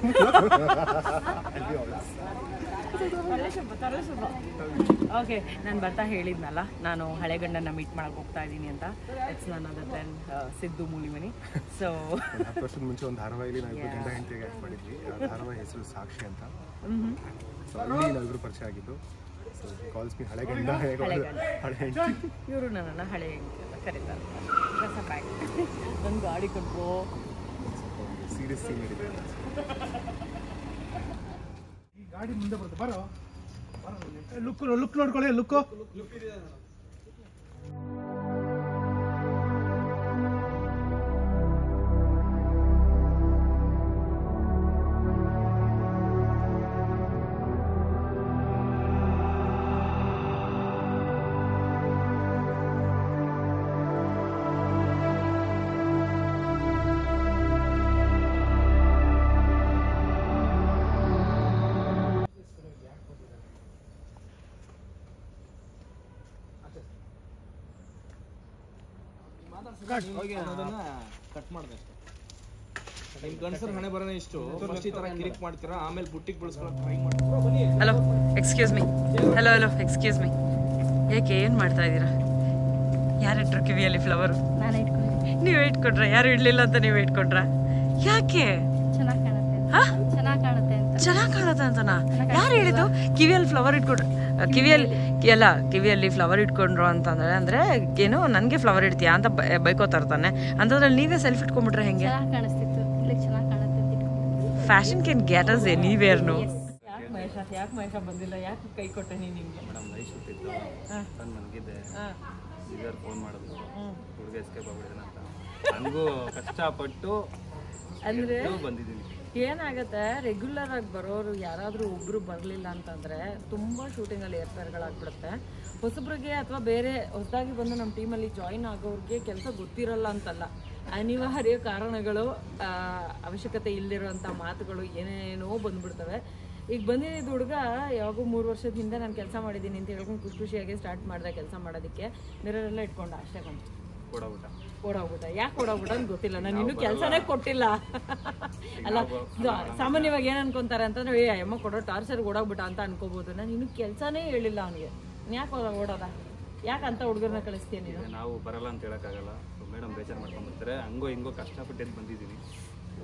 ಓಕೆ, ನಾನು ಬರ್ತಾ ಹೇಳಿದ್ನಲ್ಲ ನಾನು ಹಳೆ ಗಂಡನ ಮೀಟ್ ಮಾಡಕ್ ಹೋಗ್ತಾ ಇದ್ದೀನಿ ಅಂತ. It's none other than Siddu Mulimani. So 10 ವರ್ಷದ ಮುಂಚೆ ಒಂದು ಧಾರಾವಾಹಿಲಿ ನಾವು ಗಂಡ ಹೆಂಡತಿಗೆ ಆ್ಯಕ್ಟ್ ಮಾಡಿದ್ವಿ. ಆ ಧಾರಾವಾಹಿ ಹೆಸರು ಸಾಕ್ಷಿ ಅಂತ. ಸೊ ಅಲ್ಲಿ ನಾವಿಬ್ರು ಪರಿಚಯ ಆಗಿದ್ದು. ಸೊ ಕಾಲ್ಸ್ ಮೀ ಹಳೆ ಗಂಡ, ಹಳೆ ಹೆಂಡತಿ. ಇವರು ನನ್ನನ್ನು ಹಳೆ ಹೆಂಡತಿ ಅಂತ ಕರೀತಾರೆ. ನನ್ನ ಗಾಡಿ ಕೊಟ್ಟರು, ಸೀರಿಯಸ್ ಸೀನ್ ಇದೆ. ಈ ಗಾಡಿ ಮುಂದೆ ಬರುತ್ತೆ, ಬರೋ ಲುಕ್ ನೋಡ್ಕೊಳ್ಳಿ. ಲುಕ್ಕು ಕಟ್ ಮಾಡಿದೆ ಅಷ್ಟೇ. ನಿಮ್ಮ ಗಂಡಸರ ಹಣೆ ಬರೋಣ ಇಷ್ಟು. ಫಸ್ಟ್ ಈ ತರ ಕಿರಿಕ್ ಮಾಡ್ತೀರಾ, ಆಮೇಲೆ ಬುಟ್ಟಿಗೆ ಬಳಸ್ಕೊಳ್ಳೋಕೆ ಟ್ರೈ ಮಾಡ್ತೀರಾ. Hello, excuse me. Hello, excuse me. ಯಾಕೆ ಏನು ಮಾಡ್ತಾ ಇದ್ದೀರಾ? ಯಾರು ಇಟ್ರು ಕಿವಿಯಲ್ಲಿ ಫ್ಲವರು? ನಾನು ಇಟ್ಕೊಂಡಿದ್ದೆ. ನೀವು ಇಟ್ಕೊಟ್ರ? ಯಾರು ಇಡ್ಲಿಲ್ಲ ಅಂತ ನೀವು ಇಟ್ಕೊಟ್ರ? ಯಾಕೆ? ಚೆನ್ನಾಗಿ ಕಾಣುತ್ತೆ. ಚೆನ್ನಾಗಿ ಕಾಣುತ್ತೆ ಅಂತ. ಚೆನ್ನಾಗಿ ಕಾಣುತ್ತೆ ಅಂತನಾ? ಯಾರು ಹೇಳಿದ್ದು ಕಿವಿಯಲ್ಲಿ ಫ್ಲವರ್ ಇಟ್ಕೊಟ್ರು? ಕಿವಿಯಲ್ಲಿ ಫ್ಲವರ್ ಇಟ್ಕೊಂಡ್ರು ಅಂತಂದ್ರೆ ಅಂದ್ರೆ ಏನು ನನಗೆ ಫ್ಲವರ್ ಇಡ್ತೀಯಾ ಅಂತ ಬೈಕೋತಾ ಇರ್ತಾನೆ. ಅಂತಂದ್ರಲ್ಲಿ ನೀವೇ ಸೆಲ್ಫ್ ಇಟ್ಕೊಂಡ್ಬಿಟ್ರೆ ಹೆಂಗೆ? ಚೆನ್ನಾಗಿ ಕಾಣಿಸ್ತಿತ್ತು, ಇಲ್ಲಿ ಚೆನ್ನಾಗಿ ಕಾಣುತ್ತೆ ಅಂತ. ಫ್ಯಾಷನ್ ಕ್ಯಾನ್ ಗೆಟ್ ಅಸ್ ಎನಿವೇರ್ನು. ಯಾಕೆ ಮಹೇಶ ಬಂದಿಲ್ಲ? ಯಾಕೆ ಕೈ ಕೊಟ್ಟೆ ನೀನು ನಿಮಗೆ? ಮೇಡಮ್ ಲೈಫ್ ಶೂಟಿದ್ದು ನಾನು ಮನಗಿದ್ದೆ. ಈಗ ಫೋನ್ ಮಾಡಿದ್ರು, ಹುಡುಗ ಎಸ್ಕೇಪ್ ಆಗ್ಬಿಟ್ಟಿದ್ದಾನೆ ಅಂತ. ನನಗೂ ಕಷ್ಟಪಟ್ಟು ಅಂದರೆ ಬಂದಿದ್ದೀನಿ. ಏನಾಗುತ್ತೆ, ರೆಗ್ಯುಲರ್ ಆಗಿ ಬರೋರು ಯಾರಾದರೂ ಒಬ್ಬರು ಬರಲಿಲ್ಲ ಅಂತಂದರೆ ತುಂಬ ಶೂಟಿಂಗಲ್ಲಿ ಏರ್ಪೇರ್ಗಳಾಗ್ಬಿಡುತ್ತೆ. ಹೊಸಬ್ರಿಗೆ ಅಥವಾ ಬೇರೆ ಹೊಸದಾಗಿ ಬಂದು ನಮ್ಮ ಟೀಮಲ್ಲಿ ಜಾಯಿನ್ ಆಗೋರಿಗೆ ಕೆಲಸ ಗೊತ್ತಿರಲ್ಲ ಅಂತಲ್ಲ, ಅನಿವಾರ್ಯ ಕಾರಣಗಳು, ಅವಶ್ಯಕತೆ ಇಲ್ಲದಿರೋಂಥ ಮಾತುಗಳು ಏನೇನೋ ಬಂದ್ಬಿಡ್ತವೆ. ಈಗ ಬಂದಿದ್ದು ಹುಡುಗ ಯಾವಾಗೂ 3 ವರ್ಷದ ಹಿಂದೆ ನಾನು ಕೆಲಸ ಮಾಡಿದ್ದೀನಿ ಅಂತ ಹೇಳ್ಕೊಂಡು ಖುಷಿಯಾಗಿ ಸ್ಟಾರ್ಟ್ ಮಾಡಿದೆ ಕೆಲಸ ಮಾಡೋದಕ್ಕೆ. ಮಿರರೆಲ್ಲ ಇಟ್ಕೊಂಡ ಅಷ್ಟೇ ಬಂದು ಓಡೋಗ್ಬಿಟ್ಟ. ಯಾಕೆ ಓಡೋಗ್ಬಿಟ್ಟ ಅಂತ ಗೊತ್ತಿಲ್ಲ. ನಾನು ಇನ್ನೂ ಕೆಲಸನೇ ಕೊಟ್ಟಿಲ್ಲ. ಅಲ್ಲ, ಸಾಮಾನ್ಯವಾಗಿ ಏನು ಅನ್ಕೊಂತಾರೆ ಅಂತಂದ್ರೆ ಅಮ್ಮ ಕೊಡೋ ಟಾರ್ಚರ್ ಓಡೋಗ್ಬಿಟ್ಟ ಅಂತ ಅನ್ಕೋಬಹುದು. ನಾನು ಇನ್ನೂ ಕೆಲಸನೇ ಹೇಳಿಲ್ಲ ಅವನಿಗೆ. ಯಾಕೆ ಓಡೋದ? ಯಾಕಂತ ಹುಡುಗರನ್ನ ಕಳಿಸ್ತೀನಿ ನೀನು? ನಾವು ಬರಲ್ಲ ಅಂತ ಹೇಳೋಕ್ಕಾಗಲ್ಲ. ಮೇಡಮ್ ಬೇಜಾರು ಮಾಡ್ಕೊಂಡ್ಬರ್ತಾರೆ. ಹಂಗೋ ಹಿಂಗೋ ಕಷ್ಟಪಟ್ಟು ಬಂದಿದ್ದೀನಿ.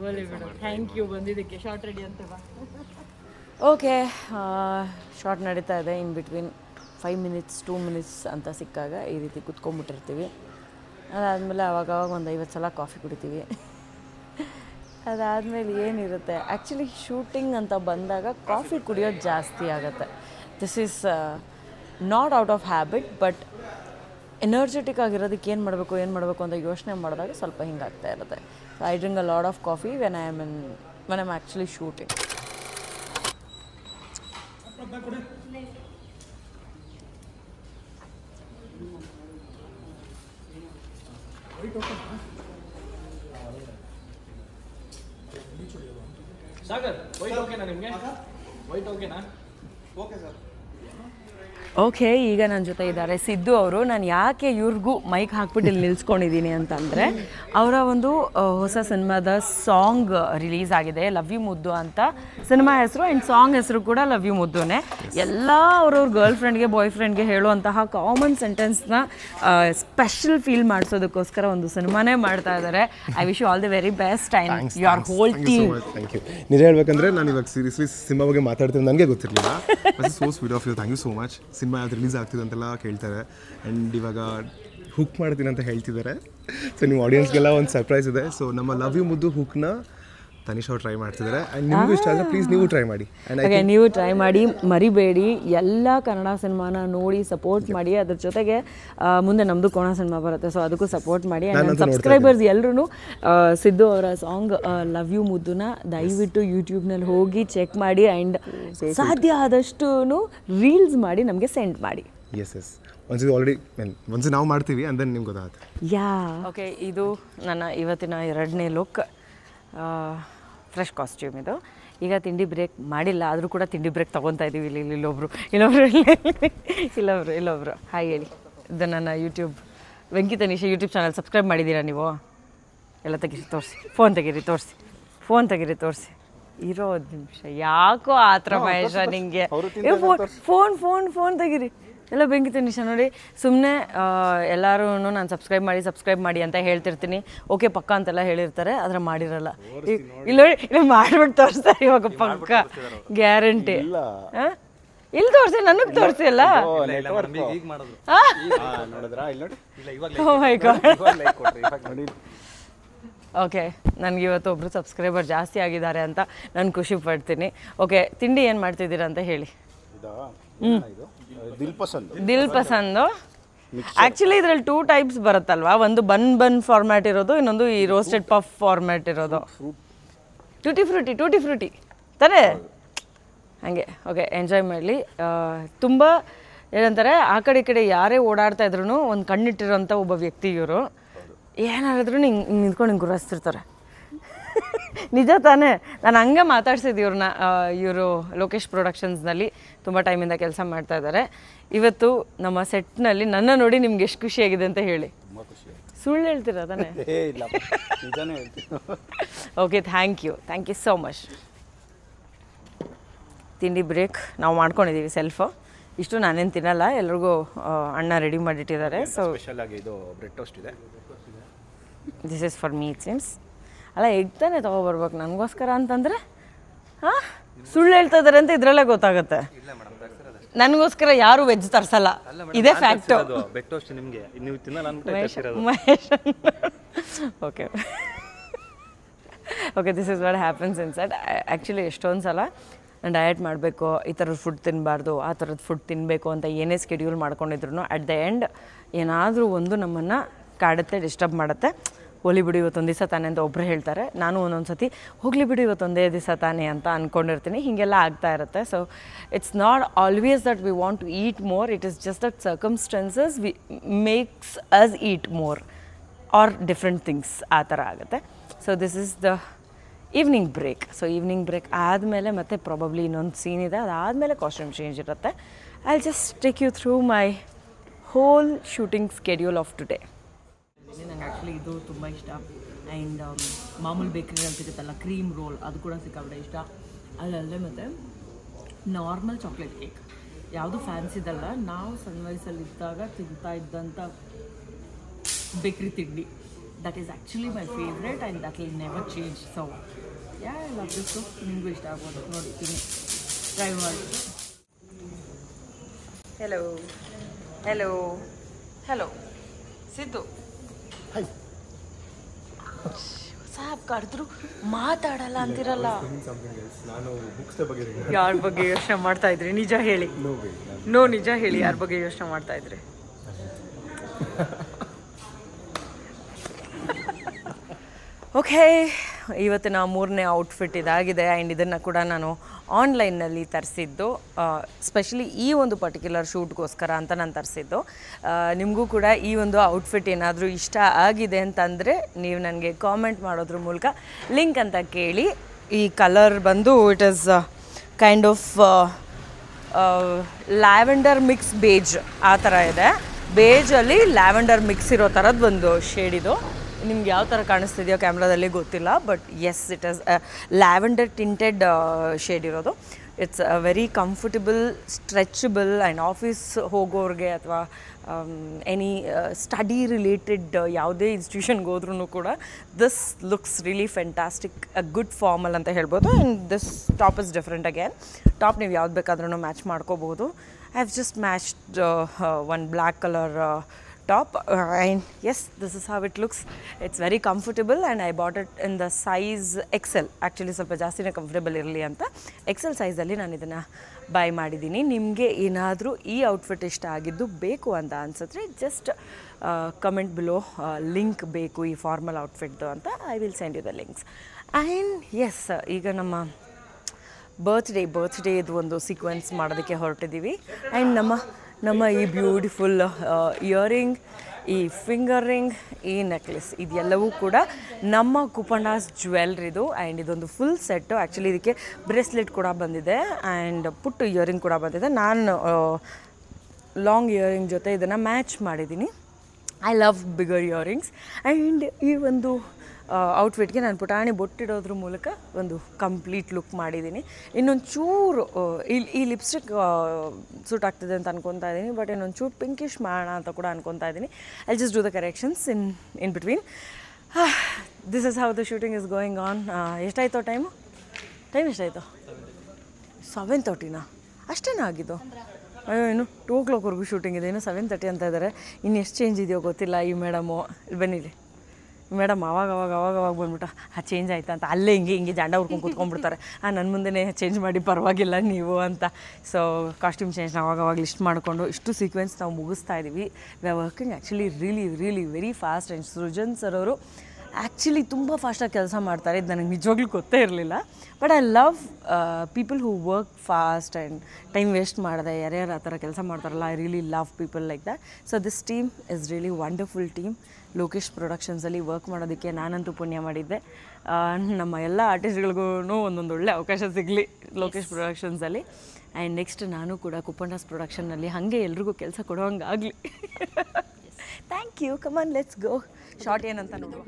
ಒಳ್ಳೆ ಬಿಡು, ಥ್ಯಾಂಕ್ ಯು ಬಂದಿದ್ದಕ್ಕೆ. ಶಾರ್ಟ್ ರೆಡಿ ಅಂತ ಬಾ. ಓಕೆ, ಶಾರ್ಟ್ ನಡೀತಾ ಇದೆ. ಇನ್ ಬಿಟ್ವೀನ್ 5 ಮಿನಿಟ್ಸ್ 2 ಮಿನಿಟ್ಸ್ ಅಂತ ಸಿಕ್ಕಾಗ ಈ ರೀತಿ ಕುತ್ಕೊಂಡ್ಬಿಟ್ಟಿರ್ತೀವಿ. ಅದಾದಮೇಲೆ ಅವಾಗವಾಗ ಒಂದು 50 ಸಲ ಕಾಫಿ ಕುಡಿತೀವಿ. ಅದಾದಮೇಲೆ ಏನಿರುತ್ತೆ, ಆ್ಯಕ್ಚುಲಿ ಶೂಟಿಂಗ್ ಅಂತ ಬಂದಾಗ ಕಾಫಿ ಕುಡಿಯೋದು ಜಾಸ್ತಿ ಆಗುತ್ತೆ. This is not out of habit, but energetic ಆಗಿರೋದಕ್ಕೆ ಏನು ಮಾಡಬೇಕು ಅಂತ ಯೋಚನೆ ಮಾಡಿದಾಗ ಸ್ವಲ್ಪ ಹಿಂಗಾಗ್ತಾ ಇರುತ್ತೆ. I drink a lot of coffee when I am actually shooting. Sagar, white ಓಕೆನಾ ನಿಮಗೆ? ವೈಟ್ ಓಕೆನಾ? Okay sir. ಓಕೆ, ಈಗ ನನ್ನ ಜೊತೆ ಇದ್ದಾರೆ ಸಿದ್ದು ಅವರು. ನಾನು ಯಾಕೆ ಇವ್ರಿಗೂ ಮೈಕ್ ಹಾಕ್ಬಿಟ್ಟು ಇಲ್ಲಿ ನಿಲ್ಸ್ಕೊಂಡಿದ್ದೀನಿ ಅಂತಂದರೆ, ಅವರ ಒಂದು ಹೊಸ ಸಿನಿಮಾದ ಸಾಂಗ್ ರಿಲೀಸ್ ಆಗಿದೆ, ಲವ್ ಯು ಮುದ್ದು ಅಂತ ಸಿನಿಮಾ ಹೆಸರು. ಆ್ಯಂಡ್ ಸಾಂಗ್ ಹೆಸರು ಕೂಡ ಲವ್ ಯು ಮುದ್ದುನೇ. ಎಲ್ಲ ಅವ್ರವ್ರ ಗರ್ಲ್ ಫ್ರೆಂಡ್ಗೆ ಬಾಯ್ ಫ್ರೆಂಡ್ಗೆ ಹೇಳುವಂತಹ ಕಾಮನ್ ಸೆಂಟೆನ್ಸ್ನ ಸ್ಪೆಷಲ್ ಫೀಲ್ ಮಾಡಿಸೋದಕ್ಕೋಸ್ಕರ ಒಂದು ಸಿನಿಮಾನೇ ಮಾಡ್ತಾ ಇದ್ದಾರೆ. I wish you all the very best and your whole team. Thank you. ನಿಜ ಹೇಳ್ಬೇಕಂದ್ರೆ ನಾನು ಇವಾಗ ಸೀರಿಯಸ್ಲಿ ಸಿನಿಮಾ ಬಗ್ಗೆ ಮಾತಾಡ್ತೀನಿ, ನನಗೆ ಗೊತ್ತಿರಲಿಲ್ಲ. So sweet of you, thank you so much. ಸಿನಿಮಾ ಯಾವ್ದು ರಿಲೀಸ್ ಆಗ್ತಿದೆ ಅಂತೆಲ್ಲ ಕೇಳ್ತಾರೆ ಆ್ಯಂಡ್ ಇವಾಗ ಹುಕ್ ಮಾಡ್ತೀನಿ ಅಂತ ಹೇಳ್ತಿದ್ದಾರೆ. ಸೊ ನಿಮ್ಮ ಆಡಿಯನ್ಸ್ಗೆಲ್ಲ ಒಂದು ಸರ್ಪ್ರೈಸ್ ಇದೆ. ಸೊ ನಮ್ಮ ಲವ್ ಯು ಮುದ್ದು ಹುಕ್ನ ತನಿಷ್ ಅವ್ರು ಟ್ರೈ ಮಾಡ್ತಿದ್ದಾರೆ. ಆ್ಯಂಡ್ ನಿಮಗೂ ಇಷ್ಟ ಆದರೆ ಪ್ಲೀಸ್ ನೀವು ಟ್ರೈ ಮಾಡಿ. ಹಾಗೆ ನೀವು ಟ್ರೈ ಮಾಡಿ, ಮರಿಬೇಡಿ. ಎಲ್ಲ ಕನ್ನಡ ಸಿನಿಮಾನ ನೋಡಿ ಸಪೋರ್ಟ್ ಮಾಡಿ. ಅದ್ರ ಜೊತೆಗೆ ಮುಂದೆ ನಮ್ಮದು ಕೋಣ ಸಿನಿಮಾ ಬರುತ್ತೆ, ಸೊ ಅದಕ್ಕೂ ಸಪೋರ್ಟ್ ಮಾಡಿ. ಆ್ಯಂಡ್ ಸಬ್ಸ್ಕ್ರೈಬರ್ಸ್ ಎಲ್ಲರೂ ಸಿದ್ದು ಅವರ ಸಾಂಗ್ ಲವ್ ಯು ಮುದ್ದುನ ದಯವಿಟ್ಟು ಯೂಟ್ಯೂಬ್ನಲ್ಲಿ ಹೋಗಿ ಚೆಕ್ ಮಾಡಿ. ಆ್ಯಂಡ್ ಸಾಧ್ಯ ಆದಷ್ಟು ರೀಲ್ಸ್ ಮಾಡಿ ನಮಗೆ ಸೆಂಡ್ ಮಾಡಿ. ಎಸ್ ಒಂದ್ಸತಿ ಆಲ್ರೆಡಿ ಒಂದ್ಸತಿ ನಾವು ಮಾಡ್ತೀವಿ ಆ್ಯಂಡ್ ದೆನ್ ನಿಮ್ಗೆ ಗೊತ್ತಾಗುತ್ತೆ. ಓಕೆ, ಇದು ನನ್ನ ಇವತ್ತಿನ 2ನೇ ಲುಕ್. ಫ್ರೆಶ್ ಕಾಸ್ಟ್ಯೂಮ್ ಇದು. ಈಗ ತಿಂಡಿ ಬ್ರೇಕ್ ಮಾಡಿಲ್ಲ, ಆದರೂ ಕೂಡ ತಿಂಡಿ ಬ್ರೇಕ್ ತೊಗೊತಾ ಇದ್ದೀವಿ. ಇಲ್ಲೊಬ್ರು ಹಾಯ್ ಹೇಳಿ. ಇದು ನನ್ನ YouTube Venky Tanisha YouTube channel subscribe ಮಾಡಿದ್ದೀರಾ ನೀವು? ಎಲ್ಲ ತೆಗೀರಿ ತೋರಿಸಿ, ಫೋನ್ ತೆಗೀರಿ ತೋರಿಸಿ. ಇರೋ 1 ನಿಮಿಷ, ಯಾಕೋ ಆ ಥರ ಮಹೇಶ ನಿಂಗೆ? ಫೋನ್ ತೆಗೀರಿ. ಎಲ್ಲ ಬೆಂಕಿ ತನಿಷ ನೋಡಿ, ಸುಮ್ಮನೆ ಎಲ್ಲರೂ ನಾನು ಸಬ್ಸ್ಕ್ರೈಬ್ ಮಾಡಿ ಅಂತ ಹೇಳ್ತಿರ್ತೀನಿ. ಓಕೆ ಪಕ್ಕ ಅಂತೆಲ್ಲ ಹೇಳಿರ್ತಾರೆ, ಆದರೆ ಮಾಡಿರಲ್ಲ. ಇಲ್ಲಿ ಮಾಡ್ಬಿಟ್ಟು ತೋರಿಸ್ತಾರೆ ಇವಾಗ ಪಕ್ಕ, ಗ್ಯಾರಂಟಿ. ಇಲ್ಲಿ ತೋರಿಸಿ, ನನಗೆ ತೋರಿಸಿಲ್ಲ. ಓಕೆ, ನನಗೆ ಇವತ್ತು ಒಬ್ಬರು ಸಬ್ಸ್ಕ್ರೈಬರ್ ಜಾಸ್ತಿ ಆಗಿದ್ದಾರೆ ಅಂತ ನಾನು ಖುಷಿ ಪಡ್ತೀನಿ. ಓಕೆ, ತಿಂಡಿ ಏನು ಮಾಡ್ತಿದ್ದೀರಾ ಅಂತ ಹೇಳಿ. ದಿಲ್ ಪಸಂದು ಆ್ಯಕ್ಚುಲಿ ಇದರಲ್ಲಿ 2 ಟೈಪ್ಸ್ ಬರುತ್ತಲ್ವಾ, ಒಂದು ಬನ್ ಫಾರ್ಮ್ಯಾಟ್ ಇರೋದು, ಇನ್ನೊಂದು ಈ ರೋಸ್ಟೆಡ್ ಪಫ್ ಫಾರ್ಮ್ಯಾಟ್ ಇರೋದು. ಟೂಟಿ ಫ್ರೂಟಿ ತಾನೇ ಹಾಗೆ. ಓಕೆ, ಎಂಜಾಯ್ ಮಾಡಲಿ. ತುಂಬ ಏನಂತಾರೆ, ಆ ಕಡೆ ಈ ಕಡೆ ಯಾರೇ ಓಡಾಡ್ತಾ ಇದ್ರು ಒಂದು ಕಣ್ಣಿಟ್ಟಿರೋಂಥ ಒಬ್ಬ ವ್ಯಕ್ತಿ ಇವರು. ಏನಾದ್ರು ನಿಂತ್ಕೊಂಡು ಹಿಂಗೆ ಗುರಾಯಿಸ್ತಿರ್ತಾರೆ. ನಿಜ ತಾನೇ? ನಾನು ಹಂಗೆ ಮಾತಾಡ್ಸಿದ್ದು ಇವ್ರನ್ನ. ಇವರು ಲೋಕೇಶ್ ಪ್ರೊಡಕ್ಷನ್ಸ್ನಲ್ಲಿ ತುಂಬ ಟೈಮಿಂದ ಕೆಲಸ ಮಾಡ್ತಾ ಇದ್ದಾರೆ. ಇವತ್ತು ನಮ್ಮ ಸೆಟ್ನಲ್ಲಿ ನನ್ನ ನೋಡಿ ನಿಮ್ಗೆ ಎಷ್ಟು ಖುಷಿಯಾಗಿದೆ ಅಂತ ಹೇಳಿ. ಸುಳ್ಳು ಹೇಳ್ತೀರಾ ತಾನೇ? Okay, thank you so much. ತಿಂಡಿ ಬ್ರೇಕ್ ನಾವು ಮಾಡ್ಕೊಂಡಿದ್ದೀವಿ ಸೆಲ್ಫು. ಇಷ್ಟು ನಾನೇನು ತಿನ್ನಲ್ಲ, ಎಲ್ರಿಗೂ ಅಣ್ಣ ರೆಡಿ ಮಾಡಿಟ್ಟಿದ್ದಾರೆ. ಸೊ ಇದು ಬ್ರೆಡ್ ಟೋಸ್ಟ್ ಇದೆ. This is for me it seems. ಅಲ್ಲ, ಎಗ್ ತಾನೇ ತೊಗೊಬರ್ಬೇಕು ನನಗೋಸ್ಕರ ಅಂತಂದರೆ. ಹಾಂ, ಸುಳ್ಳು ಹೇಳ್ತಾ ಇದ್ದಾರೆ ಅಂತ ಇದರಲ್ಲೇ ಗೊತ್ತಾಗುತ್ತೆ. ನನಗೋಸ್ಕರ ಯಾರು ವೆಜ್ ತರಿಸಲ್ಲ, ಇದೇ fact. Mahesh okay okay, this is what happens inside. Actually ಎಷ್ಟೊಂದು ಸಲ ನಾನು ಡಯಟ್ ಮಾಡಬೇಕು, ಈ ಥರದ ಫುಡ್ ತಿನ್ನಬಾರ್ದು, ಆ ಥರದ ಫುಡ್ ತಿನ್ನಬೇಕು ಅಂತ ಏನೇ ಸ್ಕೆಡ್ಯೂಲ್ ಮಾಡ್ಕೊಂಡಿದ್ರು ಅಟ್ ದ ಎಂಡ್ ಏನಾದರೂ ಒಂದು ನಮ್ಮನ್ನು ಕಾಡುತ್ತೆ, ಡಿಸ್ಟರ್ಬ್ ಮಾಡುತ್ತೆ. ಹೋಲಿ ಬಿಡು ಇವತ್ತೊಂದು ದಿವಸ ತಾನೆ ಅಂತ ಒಬ್ಬರು ಹೇಳ್ತಾರೆ, ನಾನು ಒಂದೊಂದು ಸತಿ ಹೋಗಲಿ ಬಿಡು ಇವತ್ತೊಂದೇ ದಿವಸ ತಾನೆ ಅಂತ ಅಂದ್ಕೊಂಡಿರ್ತೀನಿ. ಹೀಗೆಲ್ಲ ಆಗ್ತಾ ಇರುತ್ತೆ. So it's not always that we want to eat more, it is just that circumstances makes us eat more or different things, ಆ ಥರ ಆಗುತ್ತೆ. So this is the evening break. So evening break ಆದಮೇಲೆ ಮತ್ತೆ probably ಇನ್ನೊಂದು scene ಇದೆ, ಅದಾದಮೇಲೆ costume change ಇರುತ್ತೆ. I just take you through my whole shooting schedule of today. ನಂಗೆ ಆ್ಯಕ್ಚುಲಿ ಇದು ತುಂಬ ಇಷ್ಟ. ಆ್ಯಂಡ್ ಮಾಮೂಲಿ ಬೇಕ್ರಿಗಳಲ್ಲಿ ಸಿಗುತ್ತಲ್ಲ ಕ್ರೀಮ್ ರೋಲ್, ಅದು ಕೂಡ ಸಿಕ್ಕಾಬಿಟ್ಟೆ ಇಷ್ಟ. ಅದಲ್ಲದೆ ಮತ್ತು ನಾರ್ಮಲ್ ಚಾಕ್ಲೇಟ್ ಕೇಕ್, ಯಾವುದು ಫ್ಯಾನ್ಸಿದಲ್ಲ, ನಾವು ಸಣ್ಣ ವಯಸ್ಸಲ್ಲಿದ್ದಾಗ ತಿಂತಾ ಇದ್ದಂಥ ಬೇಕ್ರಿ ತಿಂಡಿ. That is actually my favourite and that will never change. So yeah, I love this. ನಿಮಗೂ ಇಷ್ಟ ಆಗ್ಬೋದು, ನೋಡಿ ತಿನ್ನಿ, ಟ್ರೈ ಮಾಡಿ. ಹೆಲೋ ಸಿದ್ದು. ಸಾಬ್ ಕರೆದ್ರು ಮಾತಾಡಲ್ಲ ಅಂತಿರಲ್ಲ. ಯಾರ ಬಗ್ಗೆ ಯೋಚನೆ ಮಾಡ್ತಾ ಇದ್ರಿ? ನಿಜ ಹೇಳಿ. ನಿಜ ಹೇಳಿ, ಯಾರ ಬಗ್ಗೆ ಯೋಚನೆ ಮಾಡ್ತಾ ಇದ್ರಿ? ಓಕೆ, ಇವತ್ತಿನ 3ನೇ ಔಟ್ಫಿಟ್ ಇದಾಗಿದೆ. ಆ್ಯಂಡ್ ಇದನ್ನು ಕೂಡ ನಾನು ಆನ್ಲೈನ್ನಲ್ಲಿ ತರಿಸಿದ್ದು, ಸ್ಪೆಷಲಿ ಈ ಒಂದು ಪರ್ಟಿಕ್ಯುಲರ್ ಶೂಟ್ಗೋಸ್ಕರ ಅಂತ ನಾನು ತರಿಸಿದ್ದು. ನಿಮಗೂ ಕೂಡ ಈ ಒಂದು ಔಟ್ಫಿಟ್ ಏನಾದರೂ ಇಷ್ಟ ಆಗಿದೆ ಅಂತಂದರೆ ನೀವು ನನಗೆ ಕಾಮೆಂಟ್ ಮಾಡೋದ್ರ ಮೂಲಕ ಲಿಂಕ್ ಅಂತ ಕೇಳಿ. ಈ ಕಲರ್ ಬಂದು it is kind of lavender mix beige ಆ ಥರ ಇದೆ. ಬೇಜಲ್ಲಿ ಲ್ಯಾವೆಂಡರ್ ಮಿಕ್ಸ್ ಇರೋ ಥರದ್ದು ಒಂದು ಶೇಡ್ ಇದು. ನಿಮ್ಗೆ ಯಾವ ಥರ ಕಾಣಿಸ್ತಿದೆಯೋ ಕ್ಯಾಮ್ರಾದಲ್ಲಿ ಗೊತ್ತಿಲ್ಲ, but as it is lavender tinted shade ಇರೋದು. It's very comfortable, stretchable and office ಹೋಗೋರಿಗೆ ಅಥವಾ ಎನಿ ಸ್ಟಡಿ ರಿಲೇಟೆಡ್ ಯಾವುದೇ ಇನ್ಸ್ಟಿಟ್ಯೂಷನ್ಗೆ ಹೋದ್ರೂ ಕೂಡ this looks really fantastic, a good formal ಅಂತ ಹೇಳ್ಬೋದು. And this top is different again. Top ನೀವು ಯಾವ್ದು ಬೇಕಾದ್ರೂ ಮ್ಯಾಚ್ ಮಾಡ್ಕೋಬೋದು. I have just matched one black colour top and yes, this is how it looks. It's very comfortable and I bought it in the size XL. Actually ಸ್ವಲ್ಪ ಜಾಸ್ತಿನೇ comfortable ಇರಲಿ ಅಂತ XL ಸೈಜಲ್ಲಿ ನಾನು ಇದನ್ನು ಬೈ ಮಾಡಿದ್ದೀನಿ. ನಿಮಗೆ ಏನಾದರೂ ಈ ಔಟ್ಫಿಟ್ ಇಷ್ಟ ಆಗಿದ್ದು ಬೇಕು ಅಂತ ಅನಿಸಿದ್ರೆ ಜಸ್ಟ್ ಕಮೆಂಟ್ ಬಿಲೋ ಲಿಂಕ್ ಬೇಕು ಈ ಫಾರ್ಮಲ್ ಔಟ್ಫಿಟ್ದು ಅಂತ. I will send you the links. And yes, ಈಗ ನಮ್ಮ ಬರ್ತ್ಡೇದು ಒಂದು ಸೀಕ್ವೆನ್ಸ್ ಮಾಡೋದಕ್ಕೆ ಹೊರಟಿದ್ದೀವಿ. ಆ್ಯಂಡ್ ನಮ್ಮ ಈ ಬ್ಯೂಟಿಫುಲ್ ಇಯರಿಂಗ್, ಈ ಫಿಂಗರ್ ರಿಂಗ್, ಈ ನೆಕ್ಲೆಸ್ ಇದೆಲ್ಲವೂ ಕೂಡ ನಮ್ಮ ಕುಪಂಡಾಸ್ ಜ್ಯುವೆಲ್ರಿದು. ಆ್ಯಂಡ್ ಇದೊಂದು ಫುಲ್ ಸೆಟ್ಟು. ಆ್ಯಕ್ಚುಲಿ ಇದಕ್ಕೆ ಬ್ರೇಸ್ಲೆಟ್ ಕೂಡ ಬಂದಿದೆ ಆ್ಯಂಡ್ ಪುಟ್ಟು ಇಯರಿಂಗ್ ಕೂಡ ಬಂದಿದೆ. ನಾನು ಲಾಂಗ್ ಇಯರಿಂಗ್ ಜೊತೆ ಇದನ್ನು ಮ್ಯಾಚ್ ಮಾಡಿದ್ದೀನಿ. I love bigger earrings. And ಈ ಒಂದು ಔಟ್ಫಿಟ್ಗೆ ನಾನು ಪುಟಾಣಿ ಬೊಟ್ಟಿಡೋದ್ರ ಮೂಲಕ ಒಂದು ಕಂಪ್ಲೀಟ್ ಲುಕ್ ಮಾಡಿದ್ದೀನಿ. ಇನ್ನೊಂದು ಚೂರು ಈ ಲಿಪ್ಸ್ಟಿಕ್ ಸೂಟ್ ಆಗ್ತಿದೆ ಅಂತ ಅನ್ಕೊತಾ ಇದ್ದೀನಿ, ಬಟ್ ಇನ್ನೊಂದು ಚೂರು ಪಿಂಕಿಶ್ ಮಾಡೋಣ ಅಂತ ಕೂಡ ಅನ್ಕೊತಾ ಇದ್ದೀನಿ. I just do the corrections in between. This is how the shooting is going on. ಎಷ್ಟಾಯಿತು ಟೈಮ್ ಎಷ್ಟಾಯಿತು? 7:30ನಾ? ಅಷ್ಟೇನಾ ಆಗಿದ್ದು? ಅಯ್ಯೋ, ಇನ್ನು 2 o'clockವರೆಗೂ ಶೂಟಿಂಗ್ ಇದೆ, ಇನ್ನು 7:30 ಅಂತ ಇದ್ದಾರೆ. ಇನ್ನು ಎಷ್ಟು ಚೇಂಜ್ ಇದೆಯೋ ಗೊತ್ತಿಲ್ಲ. ಈ ಮೇಡಮು ಬನ್ನಿರಿ, ಮೇಡಮ್ ಅವಾಗ ಬಂದ್ಬಿಟ್ಟು ಚೇಂಜ್ ಆಯ್ತಾ ಅಂತ ಅಲ್ಲೇ ಹಿಂಗೆ ಜಾಂಡ ಹುಡ್ಕೊಂಡು ಕೂತ್ಕೊಂಡ್ಬಿಡ್ತಾರೆ. ನನ್ನ ಮುಂದೆ ಚೇಂಜ್ ಮಾಡಿ ಪರವಾಗಿಲ್ಲ ನೀವು ಅಂತ. ಸೊ ಕಾಸ್ಟ್ಯೂಮ್ ಚೇಂಜ್ ಅವಾಗ ಲಿಸ್ಟ್ ಮಾಡಿಕೊಂಡು ಇಷ್ಟು ಸೀಕ್ವೆನ್ಸ್ ನಾವು ಮುಗಿಸ್ತಾ ಇದ್ದೀವಿ. We are working actually really very fast. And Srujan sir ಅವರು ಆ್ಯಕ್ಚುಲಿ ತುಂಬ ಫಾಸ್ಟಾಗಿ ಕೆಲಸ ಮಾಡ್ತಾರೆ. ಇದು ನನಗೆ ನಿಜವಾಗ್ಲೂ ಗೊತ್ತೇ ಇರಲಿಲ್ಲ. But I love people who work fast and time waste ಮಾಡದೆ ಯಾರ್ಯಾರು ಆ ಥರ ಕೆಲಸ ಮಾಡ್ತಾರಲ್ಲ. I really love people like that. So this team is really wonderful team. Lokesh ಪ್ರೊಡಕ್ಷನ್ಸಲ್ಲಿ ವರ್ಕ್ ಮಾಡೋದಕ್ಕೆ ನಾನಂತೂ ಪುಣ್ಯ ಮಾಡಿದ್ದೆ. ನಮ್ಮ ಎಲ್ಲ ಆರ್ಟಿಸ್ಟ್ಗಳಿಗೂ ಒಂದೊಂದು ಒಳ್ಳೆ ಅವಕಾಶ ಸಿಗಲಿ ಲೋಕೇಶ್ ಪ್ರೊಡಕ್ಷನ್ಸಲ್ಲಿ. ಆ್ಯಂಡ್ ನೆಕ್ಸ್ಟ್ ನಾನು ಕೂಡ ಕುಪಂಡಾಸ್ ಪ್ರೊಡಕ್ಷನ್ನಲ್ಲಿ ಹಾಗೆ ಎಲ್ರಿಗೂ ಕೆಲಸ ಕೊಡೋಂಗೆ ಆಗಲಿ. Thank you. Come on, let's go. Shot ಏನಂತ ನೋಡುವ.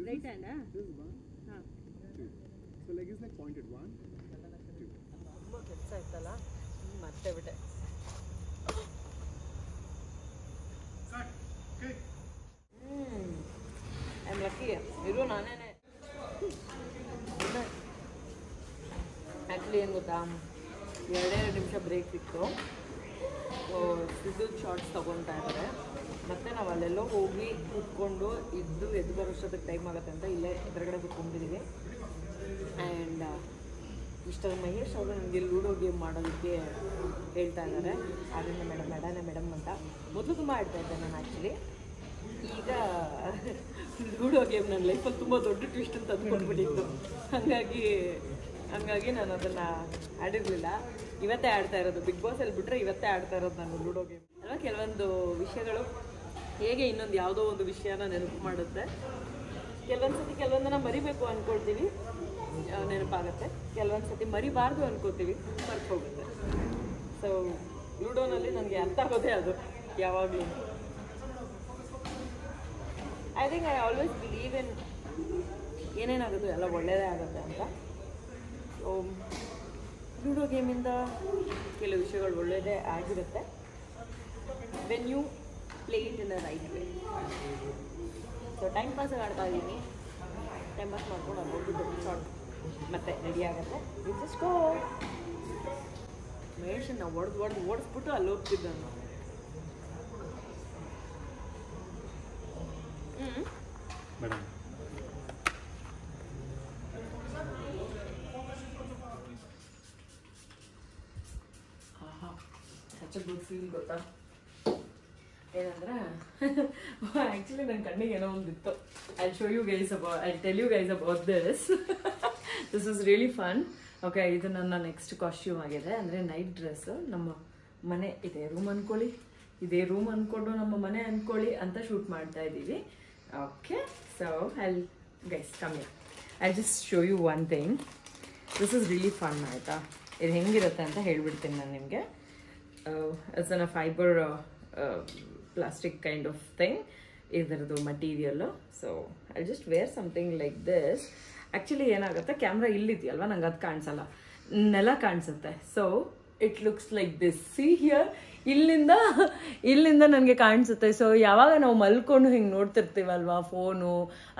Right hand, this is 1, 2. So leg is like pointed 1, 2. ತುಂಬ ಕೆಲಸ ಇತ್ತಲ್ಲ, ಮತ್ತೆ ಬಿಟ್ಟೆ. I am lucky. ಇರು ನಾನೇನೆ. ಆ್ಯಕ್ಚುಲಿ ಏನು ಗೊತ್ತಾ, 2 ನಿಮಿಷ ಬ್ರೇಕ್ ಸಿಕ್ತು. ಸಿದ್ದು ಶಾರ್ಟ್ಸ್ ತೊಗೊತಾ ಇದ್ದಾರೆ. ಮತ್ತು ನಾವು ಅಲ್ಲೆಲ್ಲೋ ಹೋಗಿ ಕೂತ್ಕೊಂಡು ಎದ್ದು ಬರೋಷ್ಟೊತ್ತಿಗೆ ಟೈಮ್ ಆಗುತ್ತೆ ಅಂತ ಇಲ್ಲೇ ಎದುರುಗಡೆ ಕೂತ್ಕೊಂಡಿದ್ದೀವಿ. ಆ್ಯಂಡ್ ಮಿಸ್ಟರ್ ಮಹೇಶ್ ಅವರು ನನಗೆ ಲೂಡೋ ಗೇಮ್ ಮಾಡೋದಕ್ಕೆ ಹೇಳ್ತಾ ಇದ್ದಾರೆ. ಆದ್ದರಿಂದ ಮೇಡಮ್ ಅಂತ ಮೊದಲು ತುಂಬ ಆಡ್ತಾ ಇದ್ದೆ ನಾನು. ಆ್ಯಕ್ಚುಲಿ ಈಗ ಲೂಡೋ ಗೇಮ್ ನನ್ನ ಲೈಫಲ್ಲಿ ತುಂಬ ದೊಡ್ಡ ಟ್ವಿಸ್ಟ್ ಅಂತ ಅಂದ್ಕೊಂಡ್ಬಿಟ್ಟಿತ್ತು. ಹಾಗಾಗಿ ನಾನು ಅದನ್ನು ಆಡಿರಲಿಲ್ಲ. ಇವತ್ತೇ ಆಡ್ತಾ ಇರೋದು. ಬಿಗ್ ಬಾಸಲ್ಲಿ ಬಿಟ್ಟರೆ ಇವತ್ತೇ ಆಡ್ತಾ ಇರೋದು ನಾನು ಲೂಡೋ ಗೇಮ್ ಅಲ್ವಾ. ಕೆಲವೊಂದು ವಿಷಯಗಳು ಹೇಗೆ ಇನ್ನೊಂದು ಯಾವುದೋ ಒಂದು ವಿಷಯನ ನೆನಪು ಮಾಡುತ್ತೆ. ಕೆಲವೊಂದನ್ನು ಮರಿಬೇಕು ಅಂದ್ಕೊಳ್ತೀವಿ, ನೆನಪಾಗುತ್ತೆ. ಕೆಲವೊಂದು ಸತಿ ಮರಿಬಾರ್ದು ಅಂದ್ಕೋತೀವಿ, ಮರ್ತು ಹೋಗುತ್ತೆ. ಸೊ ಲೂಡೋನಲ್ಲಿ ನನಗೆ ಅರ್ಥ ಆಗೋದೇ ಅದು ಯಾವಾಗಲೂ. I think I always believe in ಏನೇನಾಗೋದು ಎಲ್ಲ ಒಳ್ಳೆಯದೇ ಆಗುತ್ತೆ ಅಂತ. ಸೊ ಲೂಡೋ ಗೇಮಿಂದ ಕೆಲವು ವಿಷಯಗಳು ಒಳ್ಳೆಯದೇ ಆಗಿರುತ್ತೆ when you play it in a right way. So time pass ಆಡ್ತಾ ಇದ್ದೀನಿ. ಟೈಮ್ ಪಾಸ್ ಮಾಡ್ಕೊಂಡು ಅದು ಹೋಗಿದ್ದು ಶಾರ್ಟ್ ಮತ್ತೆ ರೆಡಿ ಆಗುತ್ತೆ. ಜಸ್ಟ್ ಮಹೇಶನ್ನ ಓಡಿಸ್ಬಿಟ್ಟು ಅಲ್ಲಿ ಹೋಗ್ತಿದ್ದ ನಾನು. Madam such a good feel ಗೊತ್ತಾ. ಏನಂದ್ರೆ ಆ್ಯಕ್ಚುಲಿ ನನ್ನ ಕಣ್ಣಿಗೆ ಏನೋ ಒಂದಿತ್ತು. I tell you guys about this. This is really fun. Okay, ಇದು ನನ್ನ ನೆಕ್ಸ್ಟ್ ಕಾಸ್ಟ್ಯೂಮ್ ಆಗಿದೆ, ಅಂದರೆ ನೈಟ್ ಡ್ರೆಸ್. ನಮ್ಮ ಮನೆ ಇದೆ ರೂಮ್ ಅಂದ್ಕೊಳ್ಳಿ, ಇದೇ ರೂಮ್ ಅಂದ್ಕೊಂಡು ನಮ್ಮ ಮನೆ ಅಂದ್ಕೊಳ್ಳಿ ಅಂತ ಶೂಟ್ ಮಾಡ್ತಾ ಇದ್ದೀವಿ. Okay, so guys come here, I just show you one thing. This is really fun ಆಯಿತಾ. ಇದು ಹೆಂಗಿರುತ್ತೆ ಅಂತ ಹೇಳ್ಬಿಡ್ತೀನಿ ನಾನು ನಿಮಗೆ. It's an a fibre plastic kind of thing, ಇದರದ್ದು ಮಟೀರಿಯಲ್ಲು. So I just wear something like this. Actually ಏನಾಗುತ್ತೆ, ಕ್ಯಾಮ್ರಾ ಇಲ್ಲಿದೆಯಲ್ವ, ನಂಗೆ ಅದು ಕಾಣಿಸಲ್ಲ, ನೆಲ ಕಾಣಿಸುತ್ತೆ. So it looks like this. See here, ಇಲ್ಲಿಂದ ನನಗೆ ಕಾಣಿಸುತ್ತೆ. ಸೊ ಯಾವಾಗ ನಾವು ಮಲ್ಕೊಂಡು ಹಿಂಗೆ ನೋಡ್ತಿರ್ತೀವಲ್ವಾ ಫೋನು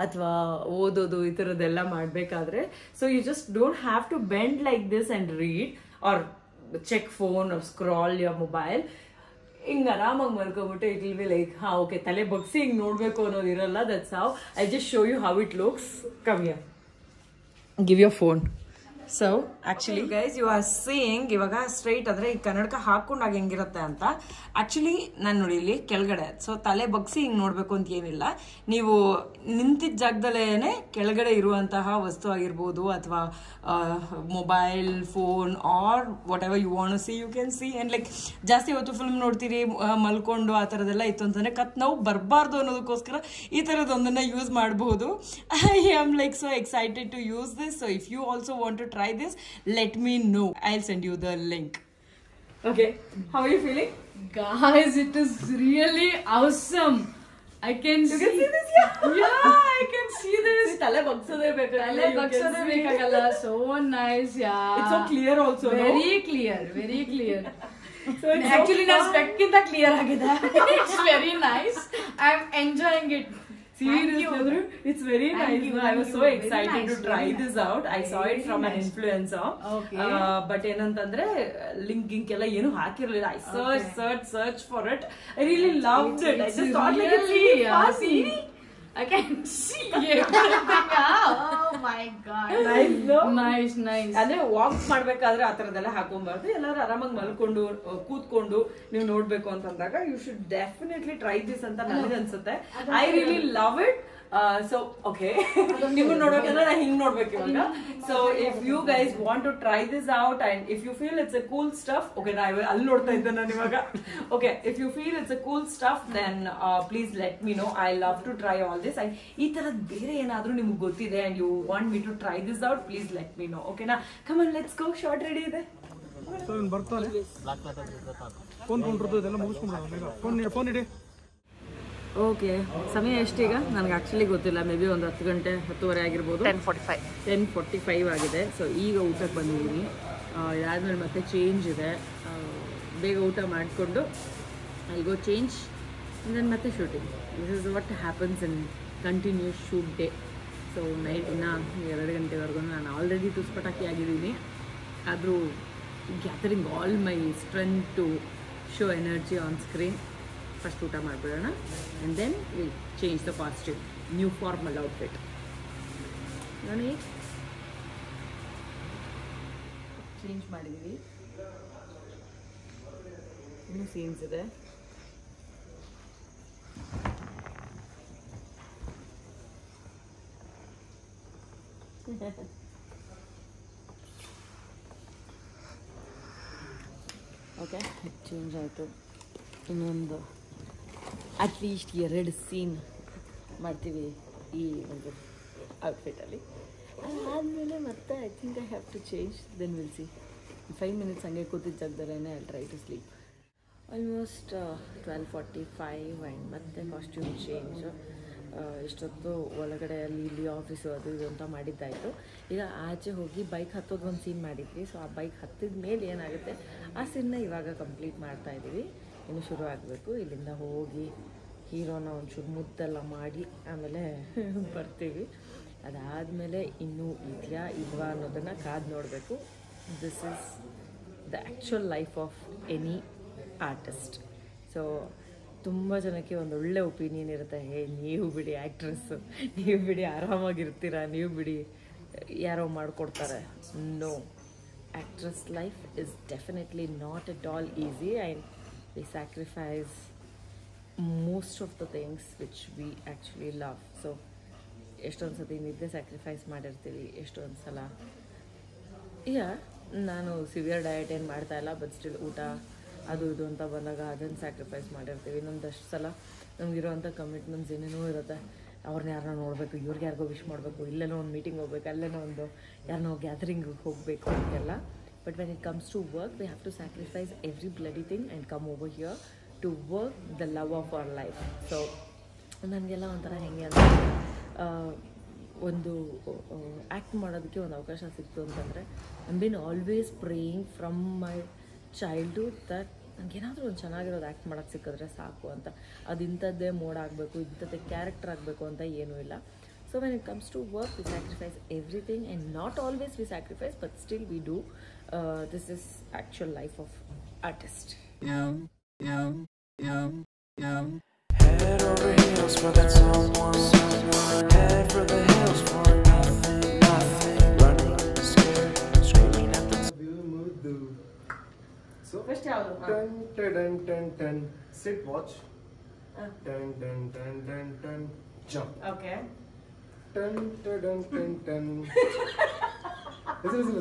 ಅಥವಾ ಓದೋದು ಈ ಥರದ್ದೆಲ್ಲ ಮಾಡಬೇಕಾದ್ರೆ, so you just don't have to bend like this and read or check phone or scroll your mobile. ಹಿಂಗೆ ಆರಾಮಾಗಿ ಮಲ್ಕೊಬಿಟ್ಟು it will be like okay, ತಲೆ ಬಗ್ಸಿ ಹಿಂಗೆ ನೋಡಬೇಕು ಅನ್ನೋದಿರಲ್ಲ. That's how I just show you how it looks. Come here, give your phone. So actually guys, you are seeing ಇವಾಗ straight ಆದರೆ ಈ ಕನ್ನಡಕ ಹಾಕೊಂಡಾಗ ಹೆಂಗಿರುತ್ತೆ ಅಂತ. ಆ್ಯಕ್ಚುಲಿ ನಾನು ನೋಡಿ ಇಲ್ಲಿ ಕೆಳಗಡೆ, ಸೊ ತಲೆ ಬಗ್ಸಿ ಹಿಂಗೆ ನೋಡಬೇಕು ಅಂತ ಏನಿಲ್ಲ. ನೀವು ನಿಂತಿದ್ದ ಜಾಗದಲ್ಲೇ ಕೆಳಗಡೆ ಇರುವಂತಹ ವಸ್ತು ಆಗಿರ್ಬೋದು, ಅಥವಾ mobile phone or whatever you want to see, you can see. And like ಜಾಸ್ತಿ ಹೊತ್ತು ಫಿಲ್ಮ್ ನೋಡ್ತೀರಿ ಮಲ್ಕೊಂಡು ಆ ಥರದ್ದೆಲ್ಲ ಇತ್ತು ಅಂತಂದರೆ ಕತ್ ನೋವು ಬರಬಾರ್ದು ಅನ್ನೋದಕ್ಕೋಸ್ಕರ ಈ ಥರದ್ದೊಂದನ್ನು ಯೂಸ್ ಮಾಡಬಹುದು. I am like so excited to use this. So if you also want to try this, let me know. I'll send you the link. Okay, how are you feeling? Guys, it is really awesome. I can You see. can see this? Yeah, I can see this. ತಲೆ ಬಗ್ಸೋದೇ Tale baksade bekagalla. So nice, yeah. It's so clear also, no? Very clear, very clear. So it's Actually, so na spec inta clear agide. It's very nice. I'm enjoying it. Seriously, it's very nice. I was so Very excited nice, to try very this out. I saw it from an influencer. Okay. But ಏನಂತಂದ್ರೆ link ಎಲ್ಲ ಏನು ಹಾಕಿರಲಿಲ್ಲ. I search for it. I really loved it. I just thought like it's really fun. See, I can see everything. Oh my god. Nice, no? Nice. ಅಂದ್ರೆ walk ಮಾಡ್ಬೇಕಾದ್ರೆ ಆ ತರದೆಲ್ಲ ಹಾಕೊಂಬಾರ್ದು. ಎಲ್ಲರೂ ಆರಾಮಾಗಿ ಮಲ್ಕೊಂಡು ಕೂತ್ಕೊಂಡು ನೀವು ನೋಡ್ಬೇಕು ಅಂತಂದಾಗ you should definitely try this ಅಂತ ನನಗೆ ಅನ್ಸುತ್ತೆ. I really love it. So okay, ನೀವು ನೋಡ್ಬೇಕಂದ್ರೆ ನಾ ಹಿಂಗ್ ನೋಡ್ಬೇಕು ಇವಾಗ. So if you guys want to try this out and if you feel it's a cool stuff, okay ನಾ ಅಲ್ಲಿ ನೋಡ್ತಾ ಇದ್ದೆ ನಾನು ಇವಾಗ. Okay, if you feel it's a cool stuff then please let me know. I love to try all this. And ಈ ತರದ್ ಬೇರೆ ಏನಾದ್ರೂ ನಿಮ್ಗೆ ಗೊತ್ತಿದೆ and you want me to try this out, please let me know. ಓಕೆನಾ? Come on, let's go. Shot ready ಇದೆ. ಬರ್ತಾನೆ phone ಕೊಂಡಿರೋದು ಇದೆಲ್ಲ ಮುಗಿಸ್ಕೊಂಡು ಫೋನ್ ಇಡಿ. ಓಕೆ, ಸಮಯ ಎಷ್ಟೀಗ ನನಗೆ ಆ್ಯಕ್ಚುಲಿ ಗೊತ್ತಿಲ್ಲ. ಮೇ ಬಿ ಒಂದು 10 ಗಂಟೆ 10:30 ಆಗಿರ್ಬೋದು. 10:45 ಆಗಿದೆ. ಸೊ ಈಗ ಊಟಕ್ಕೆ ಬಂದಿದ್ದೀನಿ. ಇದಾದಮೇಲೆ ಮತ್ತೆ ಚೇಂಜ್ ಇದೆ. ಬೇಗ ಊಟ ಮಾಡಿಕೊಂಡು ಐ ಗೋ ಚೇಂಜ್ ದೆನ್ ಮತ್ತೆ shooting. This is what happens in continuous shoot day. So night ಇನ್ನು 2 ಗಂಟೆವರೆಗೂ ನಾನು ಆಲ್ರೆಡಿ ತುಸ್ಪಟಾಕಿ ಆಗಿದ್ದೀನಿ. ಆದರೂ gathering all my strength to show energy on screen. First ಊಟ ಮಾಡಿಬಿಡೋಣ and then will change the costume, new formal outfit. ನೋಡಿ change ಮಾಡಿದ್ದೀವಿ, ಇನ್ನೂ ಸೀನ್ಸ್ ಇದೆ. ಓಕೆ, ಚೇಂಜ್ ಆಯಿತು. ಇನ್ನೊಂದು ಅಟ್ಲೀಸ್ಟ್ 2 ಸೀನ್ ಮಾಡ್ತೀವಿ ಈ ಒಂದು ಔಟ್ಫಿಟ್ಟಲ್ಲಿ. ಅದಾದಮೇಲೆ ಮತ್ತೆ I think I have to change, then will see. 5 minutes ಹಂಗೆ ಕೂತಿದ್ದ ಜಾಗದಲ್ಲೇ I try to sleep. Almost 12:45 and ಮತ್ತೆ ಕಾಸ್ಟ್ಯೂಮ್ ಚೇಂಜ್. ಇಷ್ಟೊತ್ತು ಒಳಗಡೆ ಇಲ್ಲಿ ಆಫೀಸು ಅದು ಇದು ಅಂತ ಮಾಡಿದ್ದಾಯಿತು. ಈಗ ಆಚೆ ಹೋಗಿ ಬೈಕ್ ಹತ್ತೋದು ಒಂದು ಸೀನ್ ಮಾಡಿದ್ವಿ. ಸೊ ಆ ಬೈಕ್ ಹತ್ತಿದ ಮೇಲೆ ಏನಾಗುತ್ತೆ, ಆ ಸೀನ್ನ ಇವಾಗ ಕಂಪ್ಲೀಟ್ ಮಾಡ್ತಾಯಿದ್ದೀವಿ. ಇನ್ನು ಶುರು ಆಗಬೇಕು. ಇಲ್ಲಿಂದ ಹೋಗಿ ಹೀರೋನ ಒಂಚೂರು ಮುದ್ದೆಲ್ಲ ಮಾಡಿ ಆಮೇಲೆ ಬರ್ತೀವಿ. ಅದಾದಮೇಲೆ ಇನ್ನೂ ಇದೆಯಾ ಇಲ್ವಾ ಅನ್ನೋದನ್ನು ಕಾದು ನೋಡಬೇಕು. This is the actual life of any artist. So ತುಂಬ ಜನಕ್ಕೆ ಒಂದು ಒಳ್ಳೆ ಒಪಿನಿಯನ್ ಇರುತ್ತೆ, ನೀವು ಬಿಡಿ ಆ್ಯಕ್ಟ್ರೆಸ್ಸು, ನೀವು ಬಿಡಿ ಆರಾಮಾಗಿರ್ತೀರ, ನೀವು ಬಿಡಿ ಯಾರೋ ಮಾಡಿಕೊಡ್ತಾರೆ. No, actress life is definitely not at all easy and we sacrifice most of the things which we actually love. So ಎಷ್ಟೊಂದು ಸತಿ ನಿದ್ದೆ ಸ್ಯಾಕ್ರಿಫೈಸ್ ಮಾಡಿರ್ತೀವಿ, ಎಷ್ಟೊಂದು ಸಲ ಯಾ ನಾನು ಸಿವಿಯರ್ ಡಯಟ್ ಏನು ಮಾಡ್ತಾ ಇಲ್ಲ, ಬಟ್ ಸ್ಟಿಲ್ ಊಟ ಅದು ಇದು ಅಂತ ಬಂದಾಗ ಅದನ್ನು ಸ್ಯಾಕ್ರಿಫೈಸ್ ಮಾಡಿರ್ತೀವಿ. ಇನ್ನೊಂದಷ್ಟು ಸಲ ನಮಗಿರೋವಂಥ ಕಮಿಟ್ಮೆಂಟ್ಸ್ ಏನೇನೋ ಇರುತ್ತೆ. ಅವ್ರನ್ನ ಯಾರನ್ನ ನೋಡಬೇಕು, ಇವ್ರಿಗೆ ಯಾರಿಗೋ ವಿಶ್ ಮಾಡಬೇಕು, ಇಲ್ಲೇನೋ ಒಂದು ಮೀಟಿಂಗ್ ಹೋಗ್ಬೇಕು, ಅಲ್ಲೇನೋ ಒಂದು ಯಾರನ್ನೋ ಗ್ಯಾದರಿಂಗಿಗೆ ಹೋಗಬೇಕು ಅಂತೆಲ್ಲ. But when it comes to work we have to sacrifice every bloody thing and come over here to work the love of our life. So ನನಗೆಲ್ಲ ಒಂಥರ ಹೆಂಗೆ ಅಂದರೆ ಒಂದು ಆ್ಯಕ್ಟ್ ಮಾಡೋದಕ್ಕೆ ಒಂದು ಅವಕಾಶ ಸಿಕ್ತು ಅಂತಂದರೆ I been always praying from my childhood that ನನಗೇನಾದರೂ ಒಂದು ಚೆನ್ನಾಗಿರೋದು ಆ್ಯಕ್ಟ್ ಮಾಡೋಕ್ಕೆ ಸಿಕ್ಕಿದ್ರೆ ಸಾಕು ಅಂತ. ಅದು ಇಂಥದ್ದೇ ಮೋಡ್ ಆಗಬೇಕು, ಇಂಥದ್ದೇ ಕ್ಯಾರೆಕ್ಟರ್ ಆಗಬೇಕು ಅಂತ ಏನೂ ಇಲ್ಲ. So when it comes to work we sacrifice everything and not always we sacrifice but still we do. This is actual life of artist. Head over heels for that someone. Head for the hills for nothing. Running, scared, screaming at the So first ಯಾವುದು? ten. Sit, watch. Ten. Jump. Okay. Ten. Listen.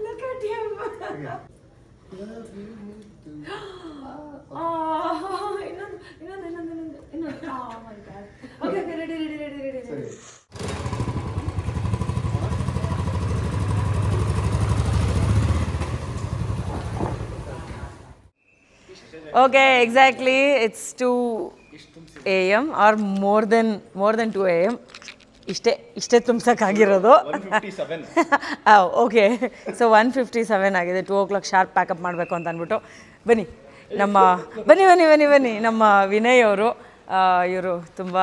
Look at him. Okay. Love you, Muddu. ಇನ್ನೊಂದು. Oh my God. Okay, ready. Sorry. Okay, exactly. It's 2 AM or more than 2 AM. ಇಷ್ಟೇ ತುಂಬ್ಸೋಕ್ಕಾಗಿರೋದು. Okay, so 1:57 ಆಗಿದೆ. 2 o'clock sharp pack up ಮಾಡಬೇಕು ಅಂತ ಅಂದ್ಬಿಟ್ಟು ಬನ್ನಿ ನಮ್ಮ ವಿನಯ್ ಅವರು. ಇವರು ತುಂಬ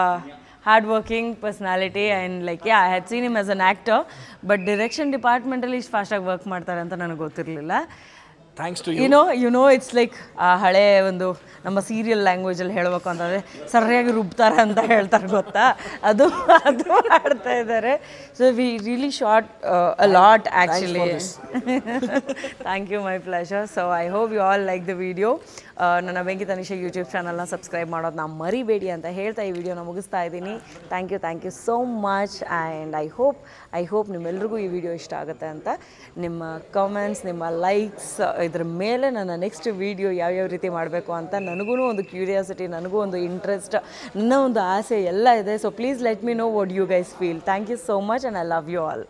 hard working personality and like I had seen him as an actor, but direction ಡಿಪಾರ್ಟ್ಮೆಂಟಲ್ಲಿ ಇಷ್ಟು ಫಾಸ್ಟಾಗಿ ವರ್ಕ್ ಮಾಡ್ತಾರೆ ಅಂತ ನನಗೆ ಗೊತ್ತಿರಲಿಲ್ಲ. Thanks to you know it's like ಹಳೆ ಒಂದು ನಮ್ಮ ಸೀರಿಯಲ್ ಲ್ಯಾಂಗ್ವೇಜಲ್ಲಿ ಹೇಳಬೇಕು ಅಂತಂದರೆ ಸರಿಯಾಗಿ ರುಬ್ತಾರೆ ಅಂತ ಹೇಳ್ತಾರೆ ಗೊತ್ತಾ, ಅದು ಮಾಡ್ತಾ ಇದ್ದಾರೆ. So we really shot a lot actually. Thank you, my pleasure. So I hope you all like the video. ನನ್ನ ಬೆಂಕಿ ತನಿಷಾ ಯೂಟ್ಯೂಬ್ ಚಾನಲ್ನ ಸಬ್ಸ್ಕ್ರೈಬ್ ಮಾಡೋದನ್ನ ಮರಿಬೇಡಿ ಅಂತ ಹೇಳ್ತಾ ಈ ವಿಡಿಯೋನ ಮುಗಿಸ್ತಾ ಇದ್ದೀನಿ. Thank you so much. And I hope ನಿಮ್ಮೆಲ್ರಿಗೂ ಈ ವಿಡಿಯೋ ಇಷ್ಟ ಆಗುತ್ತೆ ಅಂತ. ನಿಮ್ಮ ಕಾಮೆಂಟ್ಸ್, ನಿಮ್ಮ ಲೈಕ್ಸ್, ಇದ್ರ ಮೇಲೆ ನನ್ನ ನೆಕ್ಸ್ಟ್ ವಿಡಿಯೋ ಯಾವ್ಯಾವ ರೀತಿ ಮಾಡಬೇಕು ಅಂತ ನನಗೂ ಒಂದು ಕ್ಯೂರಿಯಾಸಿಟಿ, ನನಗೂ ಒಂದು ಇಂಟ್ರೆಸ್ಟ್, ನನ್ನ ಒಂದು ಆಸೆ ಎಲ್ಲ ಇದೆ. So please let me know what you guys feel. Thank you so much and I love you all.